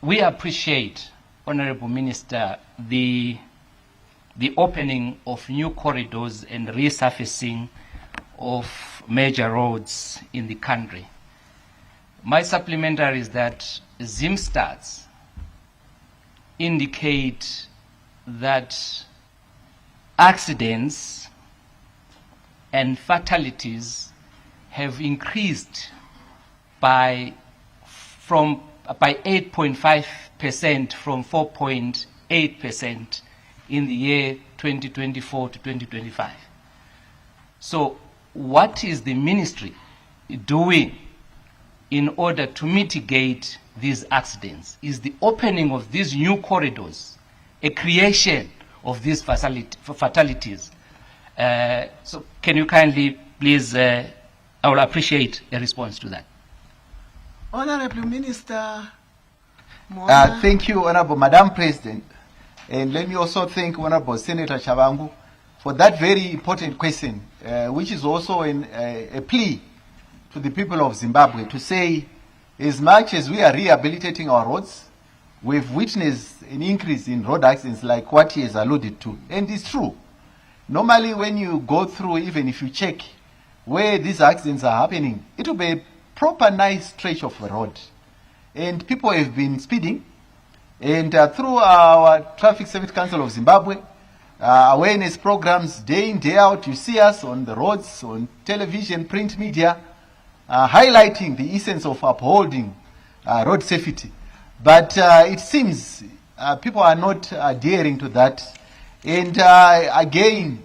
We appreciate, Honorable Minister, the opening of new corridors and resurfacing of major roads in the country. My supplementary is that ZIM stats indicate that accidents and fatalities have increased by 8.5% from 4.8% in the year 2024 to 2025. So what is the ministry doing in order to mitigate these accidents? Is the opening of these new corridors a creation of these fatalities? So can you kindly please, I will appreciate a response to that. Honorable Minister. Thank you, Honorable Madam President. And let me also thank Honorable Senator Chavangu for that very important question, which is also a plea to the people of Zimbabwe to say, as much as we are rehabilitating our roads, we've witnessed an increase in road accidents like what he has alluded to. And it's true. Normally when you go through, even if you check where these accidents are happening, it will be a proper nice stretch of a road. And people have been speeding. And through our Traffic Safety Council of Zimbabwe, awareness programs day in, day out, you see us on the roads, on television, print media, highlighting the essence of upholding road safety. But it seems people are not adhering to that. And again,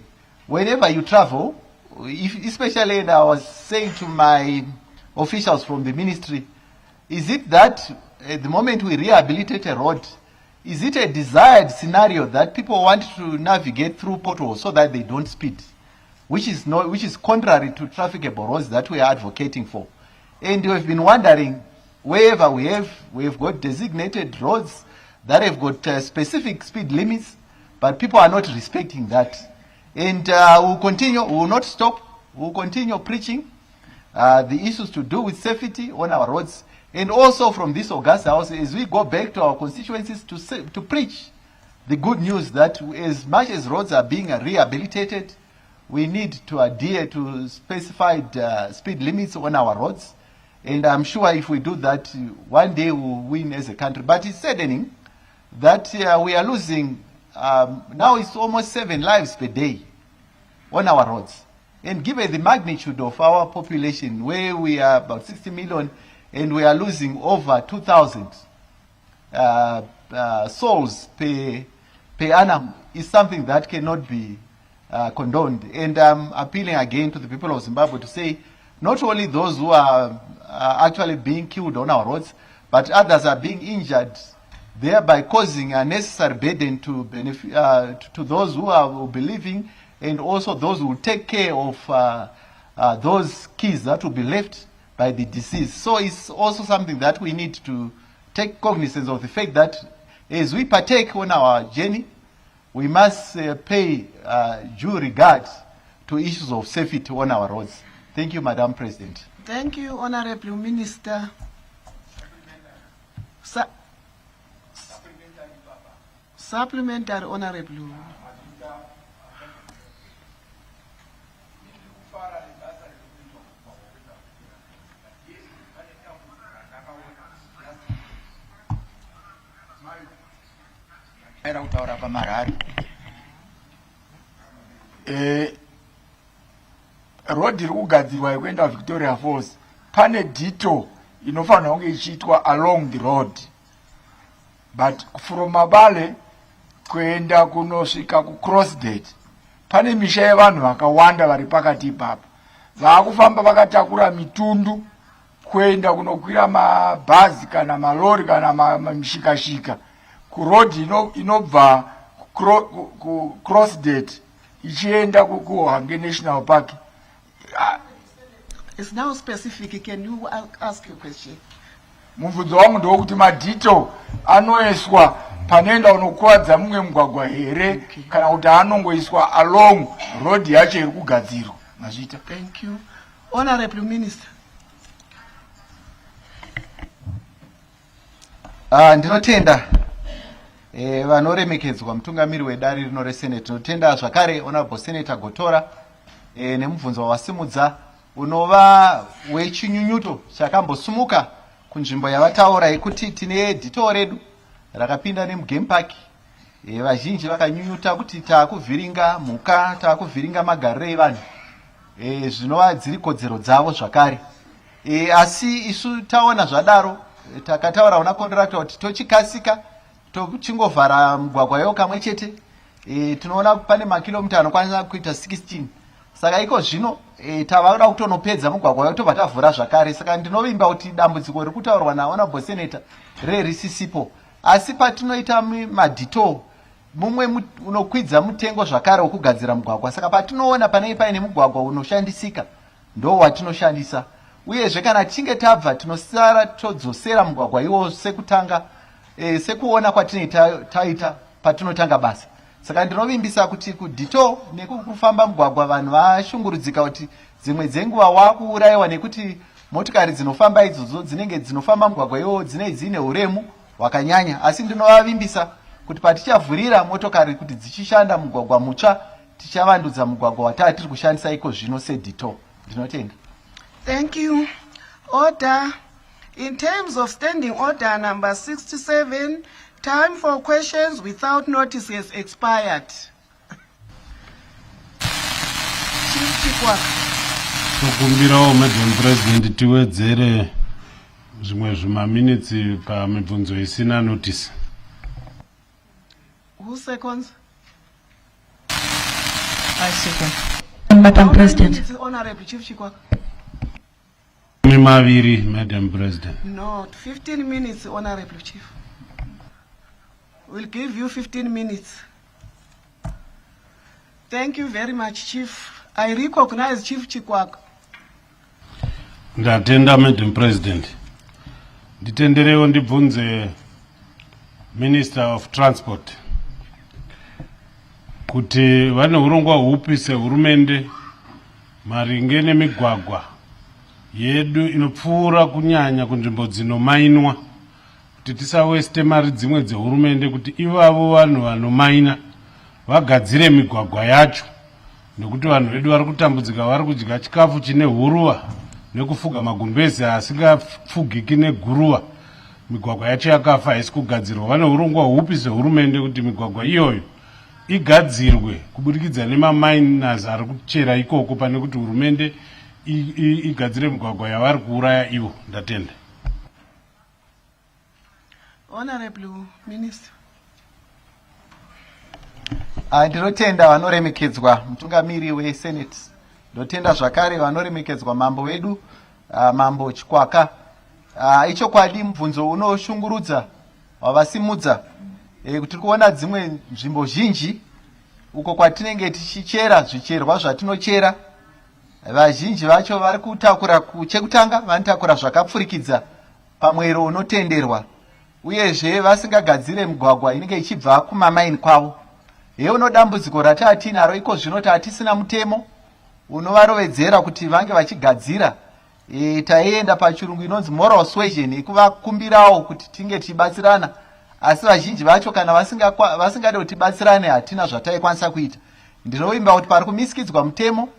whenever you travel, especially, and I was saying to my officials from the ministry, is it that at the moment we rehabilitate a road, is it a desired scenario that people want to navigate through potholes so that they don't speed, which is contrary to trafficable roads that we are advocating for? And we've been wondering, wherever we've got designated roads that have got specific speed limits, but people are not respecting that. And we'll continue, we will not stop, we'll continue preaching the issues to do with safety on our roads. And also from this August House, as we go back to our constituencies to preach the good news that as much as roads are being rehabilitated, we need to adhere to specified speed limits on our roads. And I'm sure if we do that, one day we'll win as a country. But it's saddening that we are losing, now it's almost 7 lives per day on our roads. And given the magnitude of our population, where we are about 60 million, and we are losing over 2,000 souls per annum, is something that cannot be condoned. And I'm appealing again to the people of Zimbabwe to say, not only those who are actually being killed on our roads, but others are being injured, thereby causing a necessary burden to benefit to those who will be living, and also those who will take care of those kids that will be left by the disease. So it's also something that we need to take cognizance of the fact that as we partake on our journey, we must pay due regard to issues of safety on our roads. Thank you, Madam President. Thank you, Honorable Minister. Supplementary, Honorable. era kutaura pamarari. Road iri kugadzirwa yekuenda Victoria Falls pane dito inofanira kunge ichiitwa along the road, but from Mabale kuenda kunosvika kuCrossdale pane misha yevanhu vakawanda vari pakati ipapo vaakufamba vakatakura mitundu kuenda kunokwira mabhazi kana malori kana mishikashika kurodhi inobva kuCrossdale ichienda kuHwange National Park. It's now specific. Can you ask a question? Mubvunzo wangu ndokuti madhito anoiswa panoenda unokuwadza mumwe mugwagwa here kana kuti anongoiswa along road yacho iri kugadzirwa. Mazvita. Thank you. Honorable Minister. Ndinotenda vanoremekedzwa mutungamiri wedare rino reSenate. Tinotenda zvakare Honorable Senator Gotora nemubvunzo wawasimudza unova wechinyunyuto chakambosumuka kunzvimbo yavataura yekuti tine dito redu rakapinda nemugame park. Vazhinji vakanyunyuta kuti taakuvhiringa mhuka, taakuvhiringa magariro evanhu, zvinova dziri kodzero dzavo zvakare. Asi isu taona zvadaro takataura una contractor kuti tochikasika tochingovhara mugwagwa yo kamwe chete. Tinoona pane makilomita anokwanisa kuita 16. Saka iko zvino tavakuda kutonopedza mugwagwa yo tobva tavhura zvakare. Saka ndinovimba kuti dambudziko riri kutaurwa naHonorable Senator risisipo. Asi patinoita madito mumwe unokwidza mutengo zvakare wokugadzira mugwagwa. Saka patinoona panei paine mugwagwa unoshandisika ndo watinoshandisa. Uyezve kana tichinge tabva tinosara todzosera mugwagwa iwo sekutanga sekuona kwatinoita taita patinotanga basa. Saka ndinovimbisa kuti kudito nekufamba mugwagwa vanhu vashungurudzika kuti dzimwe dzenguva wakuurayiwa nekuti motikari dzinofamba idzodzo dzinenge dzinofamba mugwagwa iwo dzine uremu hwakanyanya. Asi ndinovavimbisa kuti patichavhurira motokari kuti dzichishanda mugwagwa mutsva tichavandudza mugwagwa wataa tiri kushandisa iko zvino sedito. Ndinotenda. Thank you. Order. In terms of standing order number 67, time for questions without notice has expired. Chief Chikwaka. Tokumbirawo Madam President tiwedzere zvimwe zvimaminitsi pamibvunzo isina notice. Who seconds? I second. Madam President. Honorable Chief Chikwaka. Maviri, Madam President. No, 15 minutes, Honorable Chief. We'll give you 15 minutes. Thank you very much, Chief. I recognize Chief Chikwaka. Ndatenda, Madam President. Nditenderewo ndibvunze Minister of Transport kuti vane urongwa hupi sehurumende maringe nemigwagwa yedu inopfuura kunyanya kunzvimbo dzinomainwa, kuti tisaweste mari dzimwe dzehurumende kuti ivavo vanhu vanomaina vagadzire migwagwa yacho, nekuti vanhu vedu vari kutambudzika, vari kudya chikafu chine huruva nekufuga magumbezi asingapfugiki neguruva. Migwagwa yacho yakafa haisi kugadzirwa. Vane urongwa hupi sehurumende kuti migwagwa iyoyo igadzirwe kubudikidza nemaminas ari kuchera ikoko pane kuti hurumende igadzire migwagwa yavari kuuraya ivo. Ndatenda. Honorable Minister. Ndinotenda vanoremekedzwa mutungamiri weSenate. Ndotenda zvakare vanoremekedzwa mambo wedu mambo Chikwaka. Ichokwadi mubvunzo unoshungurudza wavasimudza kuti kuona dzimwe nzvimbo zhinji uko kwatinenge tichichera zvicherwa zvatinochera, vazhinji vacho vari kutakura chekutanga vanotakura zvakapfurikidza pamwero unotenderwa, uyezve vasingagadzire migwagwa inenge ichibva kumamaini kwavo. Uno dambudziko rataatinaro iko zvino tatisina mutemo unovarovedzera kuti vange vachigadzira. Taienda pachirungu inonzi moral suasion ikuvakumbirawo kuti tinge tibatsirana, asi vazhinji vacho kana vasingade kuti tibatsirane hatina zvataikwanisa kuita. Ndinovimba kuti pari kumisikidzwa mutemo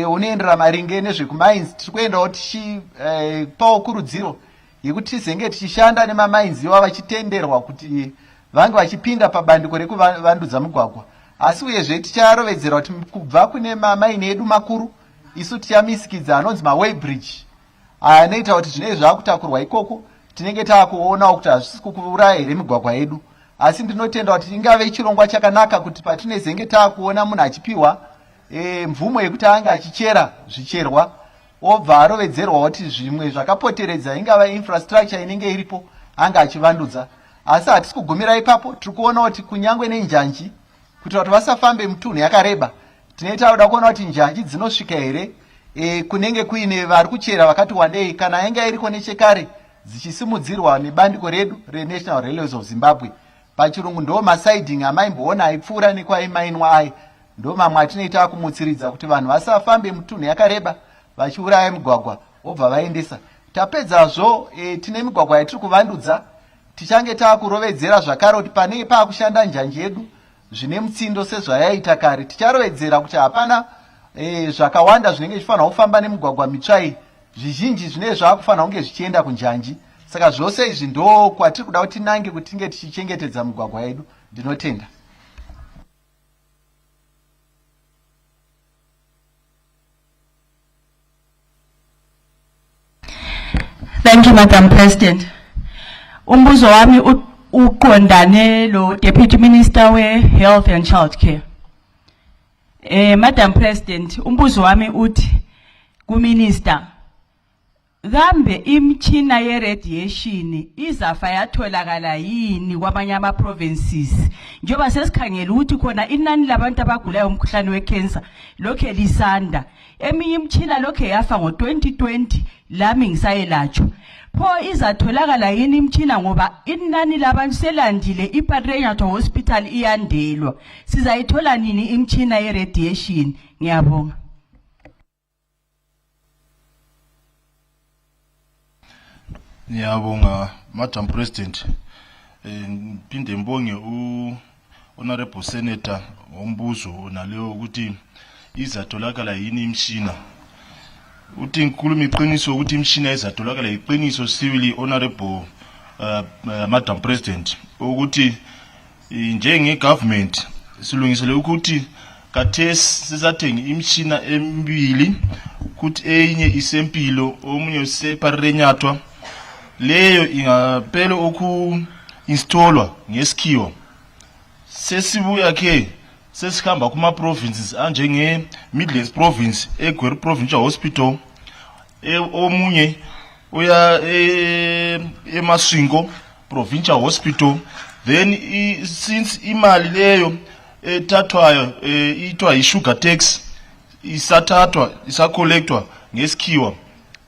unoendera maringe nezvekumines, tiri kuendawo tichipawo kurudziro yekuti tizenge tichishanda nemamines iwo vachitenderwa kuti vange vachipinda pabandiko rekuvandudza mugwagwa. Asi uyezve ticharovedzera kuti kubva kune mamaini edu makuru isu tichamisikidza anonzi maway-bridge anoita kuti zvinenge zvakutakurwa ikoko tinenge taakuonawo kuti hazvisi kukuuraya here migwagwa yedu. Asi ndinotenda kuti ingave chirongwa chakanaka kuti patinezenge taakuona munhu achipiwa mvumo yekuti ange achichera zvicherwa obva arovedzerwa kuti zvimwe zvakapoteredza ingava infrastructure inenge iripo ange achivandudza. Asi hatisi kugumira ipapo, tiri kuona kuti kunyangwe nenjanji kuti vatu vasafambe mutunhu yakareba tinoita kuda kuona kuti njanji dzinosvika here kunenge kuine vari kuchera vakati wandei kana yange iriko nechekare dzichisimudzirwa nebandiko redu reNational Railways of Zimbabwe. Pachirungu ndo masiding amaimboona aipfuura nekwaimainwa ai ndo mamwe atinoita kumutsiridza kuti vanhu vasafambe mutunhu yakareba vachiuraya migwagwa obva vaendesa. Tapedzazvo tine migwagwa yatiri kuvandudza tichange taakurovedzera zvakare kuti panenge paakushanda njanji yedu zvine mutsindo sezvayaita kare ticharovedzera kuti hapana zvakawanda zvinenge zvifanira kufamba nemigwagwa mitsva iyi, zvizhinji zvinenge zvaakufanira kunge zvichienda kunjanji. Saka zvose izvi ndo kwatiri kuda kuti nange kuti tinge tichichengetedza migwagwa yedu. Ndinotenda. Thank you, Madam President. Umbuzo wami uqondane lo Deputy Minister we Health and Childcare. Madam President, umbuzo wami uthi ku-Minister, kambe imchina ye-radiation izafa yatholakala yini kwamanye ama-provinces njengoba sesikhangela ukuthi khona inani labantu abagulayo umkhuhlane we-cancer lokhe lisanda, eminye imchina lokhe yafa ngo-2020 lami ngisayelatshwa. Pho izatholakala yini imchina ngoba inani labantu selandile, iPatrician Hospital iyandelwa, sizayithola nini imchina ye-radiation? Ngiyabonga. Ngiyabonga Madam President. Phinde ngibonge Honorable Senator ngombuzo naleyo ukuthi izatholakala yini imshina. Uthi ngikhuluma iqiniso ukuthi imshina izatholakala iqiniso sibili Honorable Madam President ukuthi njenge government silungisele ukuthi kathesi sizathenga imshina emibili ukuthi enye isempilo omunye useparenyathwa. Leyo ingapela installwa ngesikhiwa. Sesibuya ke sesikhamba kuma provinces anjenge Midlands Province, eGweru Provincial Hospital, omunye uya eMasvingo Provincial Hospital. Then since imali leyo ethathwayo ithiwa yi-sugar tax isathathwa isacollectwa ngesikhiwa,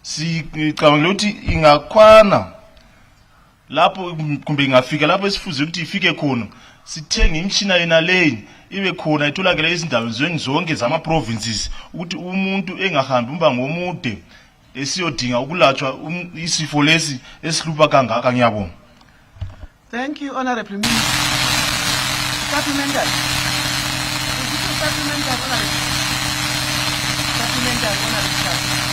sicabangela ukuthi ingakwana lapho kumbe ingafika lapho esifuze ukuthi ifike khona, sithenge imshina yena leyo ibe khona itholakala ezindaweni zonke zama provinces ukuthi umuntu engahambi umbango omude esiyodinga ukulatshwa isifo lesi esihlupha kangaka. Ngiyabonga. Thank you, Honorable Minister. Supplementary. Supplementary, Honorable.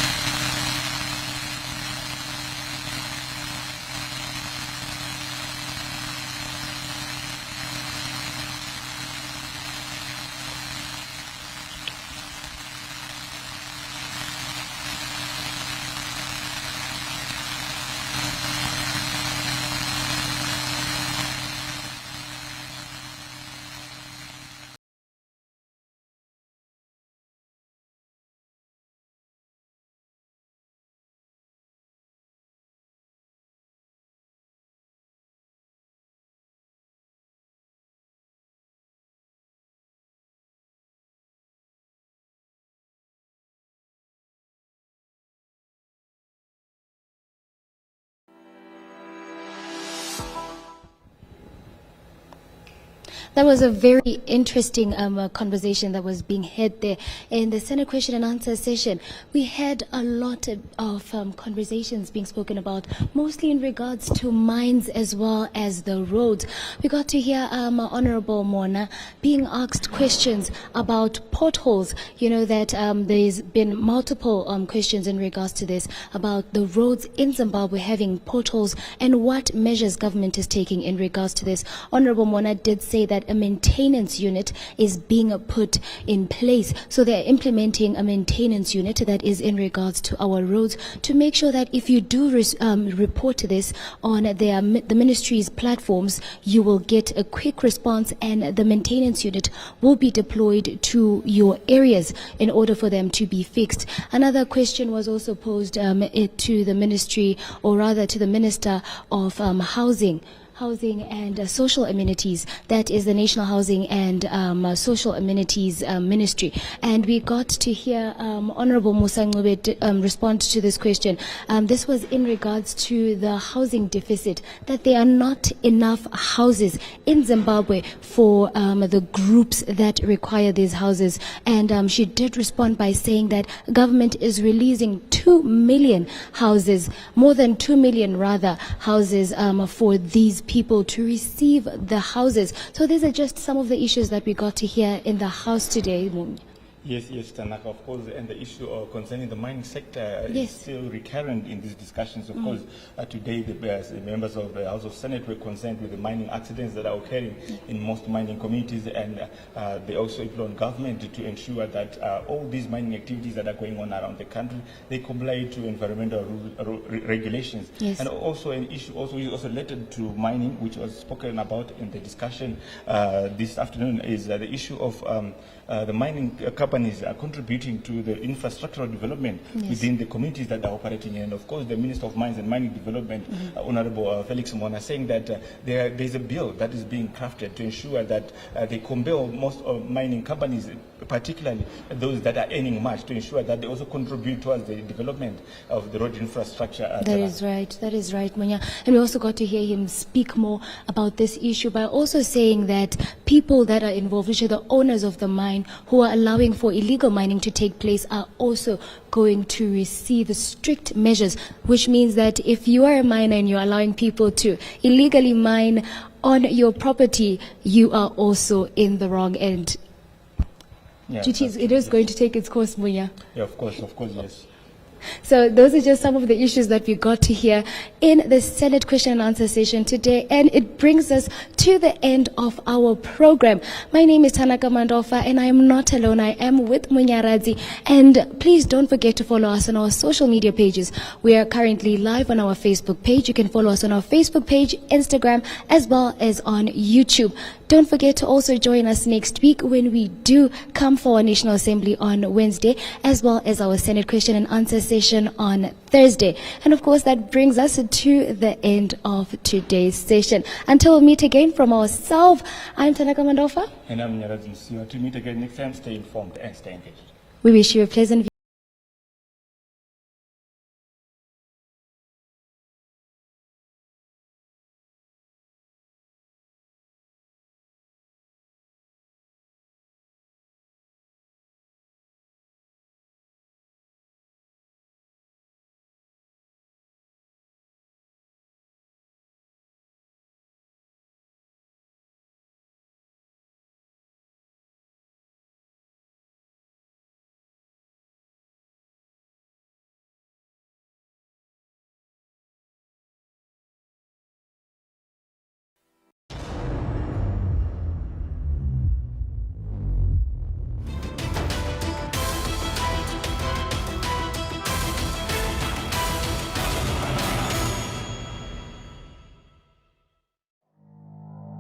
That was a very interesting conversation that was being had there in the Senate question and answer session. We had a lot of conversations being spoken about, mostly in regards to mines as well as the roads. We got to hear Honorable Mona being asked questions about potholes. You know that there's been multiple questions in regards to this, about the roads in Zimbabwe having potholes and what measures government is taking in regards to this. Honorable Mona did say that a maintenance unit is being put in place. So they're implementing a maintenance unit that is in regards to our roads to make sure that if you do report this on the ministry's platforms, you will get a quick response and the maintenance unit will be deployed to your areas in order for them to be fixed. Another question was also posed to the ministry, or rather to the Minister of Housing and Social Amenities. That is the National Housing and Social Amenities Ministry. And we got to hear Honorable Musa Ncube respond to this question. This was in regards to the housing deficit, that there are not enough houses in Zimbabwe for the groups that require these houses. And she did respond by saying that government is releasing 2 million houses, more than 2 million rather, houses for these people to receive the houses. So these are just some of the issues that we got to hear in the House today. Yes, Tanaka, of course, and the issue concerning the mining sector is still recurrent in these discussions. Of course, today the members of the House of Senate were concerned with the mining accidents that are occurring in most mining communities, and they also implore government to ensure that all these mining activities that are going on around the country, they comply to environmental regulations. Yes. And also an issue also related to mining, which was spoken about in the discussion this afternoon, is the issue of the mining companies are contributing to the infrastructural development within the communities that are operating in. And of course, the Minister of Mines and Mining Development, Honorable Felix Mona, saying that there's a bill that is being crafted to ensure that they compel most mining companies, particularly those that are earning much, to ensure that they also contribute towards the development of the road infrastructure. That is right, Munya. And we also got to hear him speak more about this issue by also saying that people that are involved, which are the owners of the mine, who are allowing for illegal mining to take place, are also going to receive strict measures, which means that if you are a miner and you're allowing people to illegally mine on your property, you are also in the wrong end. Yeah, it is going to take its course, Munya. Yeah, of course, yes. So those are just some of the issues that we got to hear in the Senate question and answer session today. And it brings us to the end of our program. My name is Tanaka Mandofa, and I am not alone. I am with Munyaradzi. And please don't forget to follow us on our social media pages. We are currently live on our Facebook page. You can follow us on our Facebook page, Instagram, as well as on YouTube. Don't forget to also join us next week when we do come for our National Assembly on Wednesday, as well as our Senate question and answer session on Thursday. And of course, that brings us to the end of today's session. Until we meet again from ourselves, I'm Tanaka Mandofa. And I'm Munyaradzi Msiwa. To meet again next time, stay informed and stay engaged. We wish you a pleasant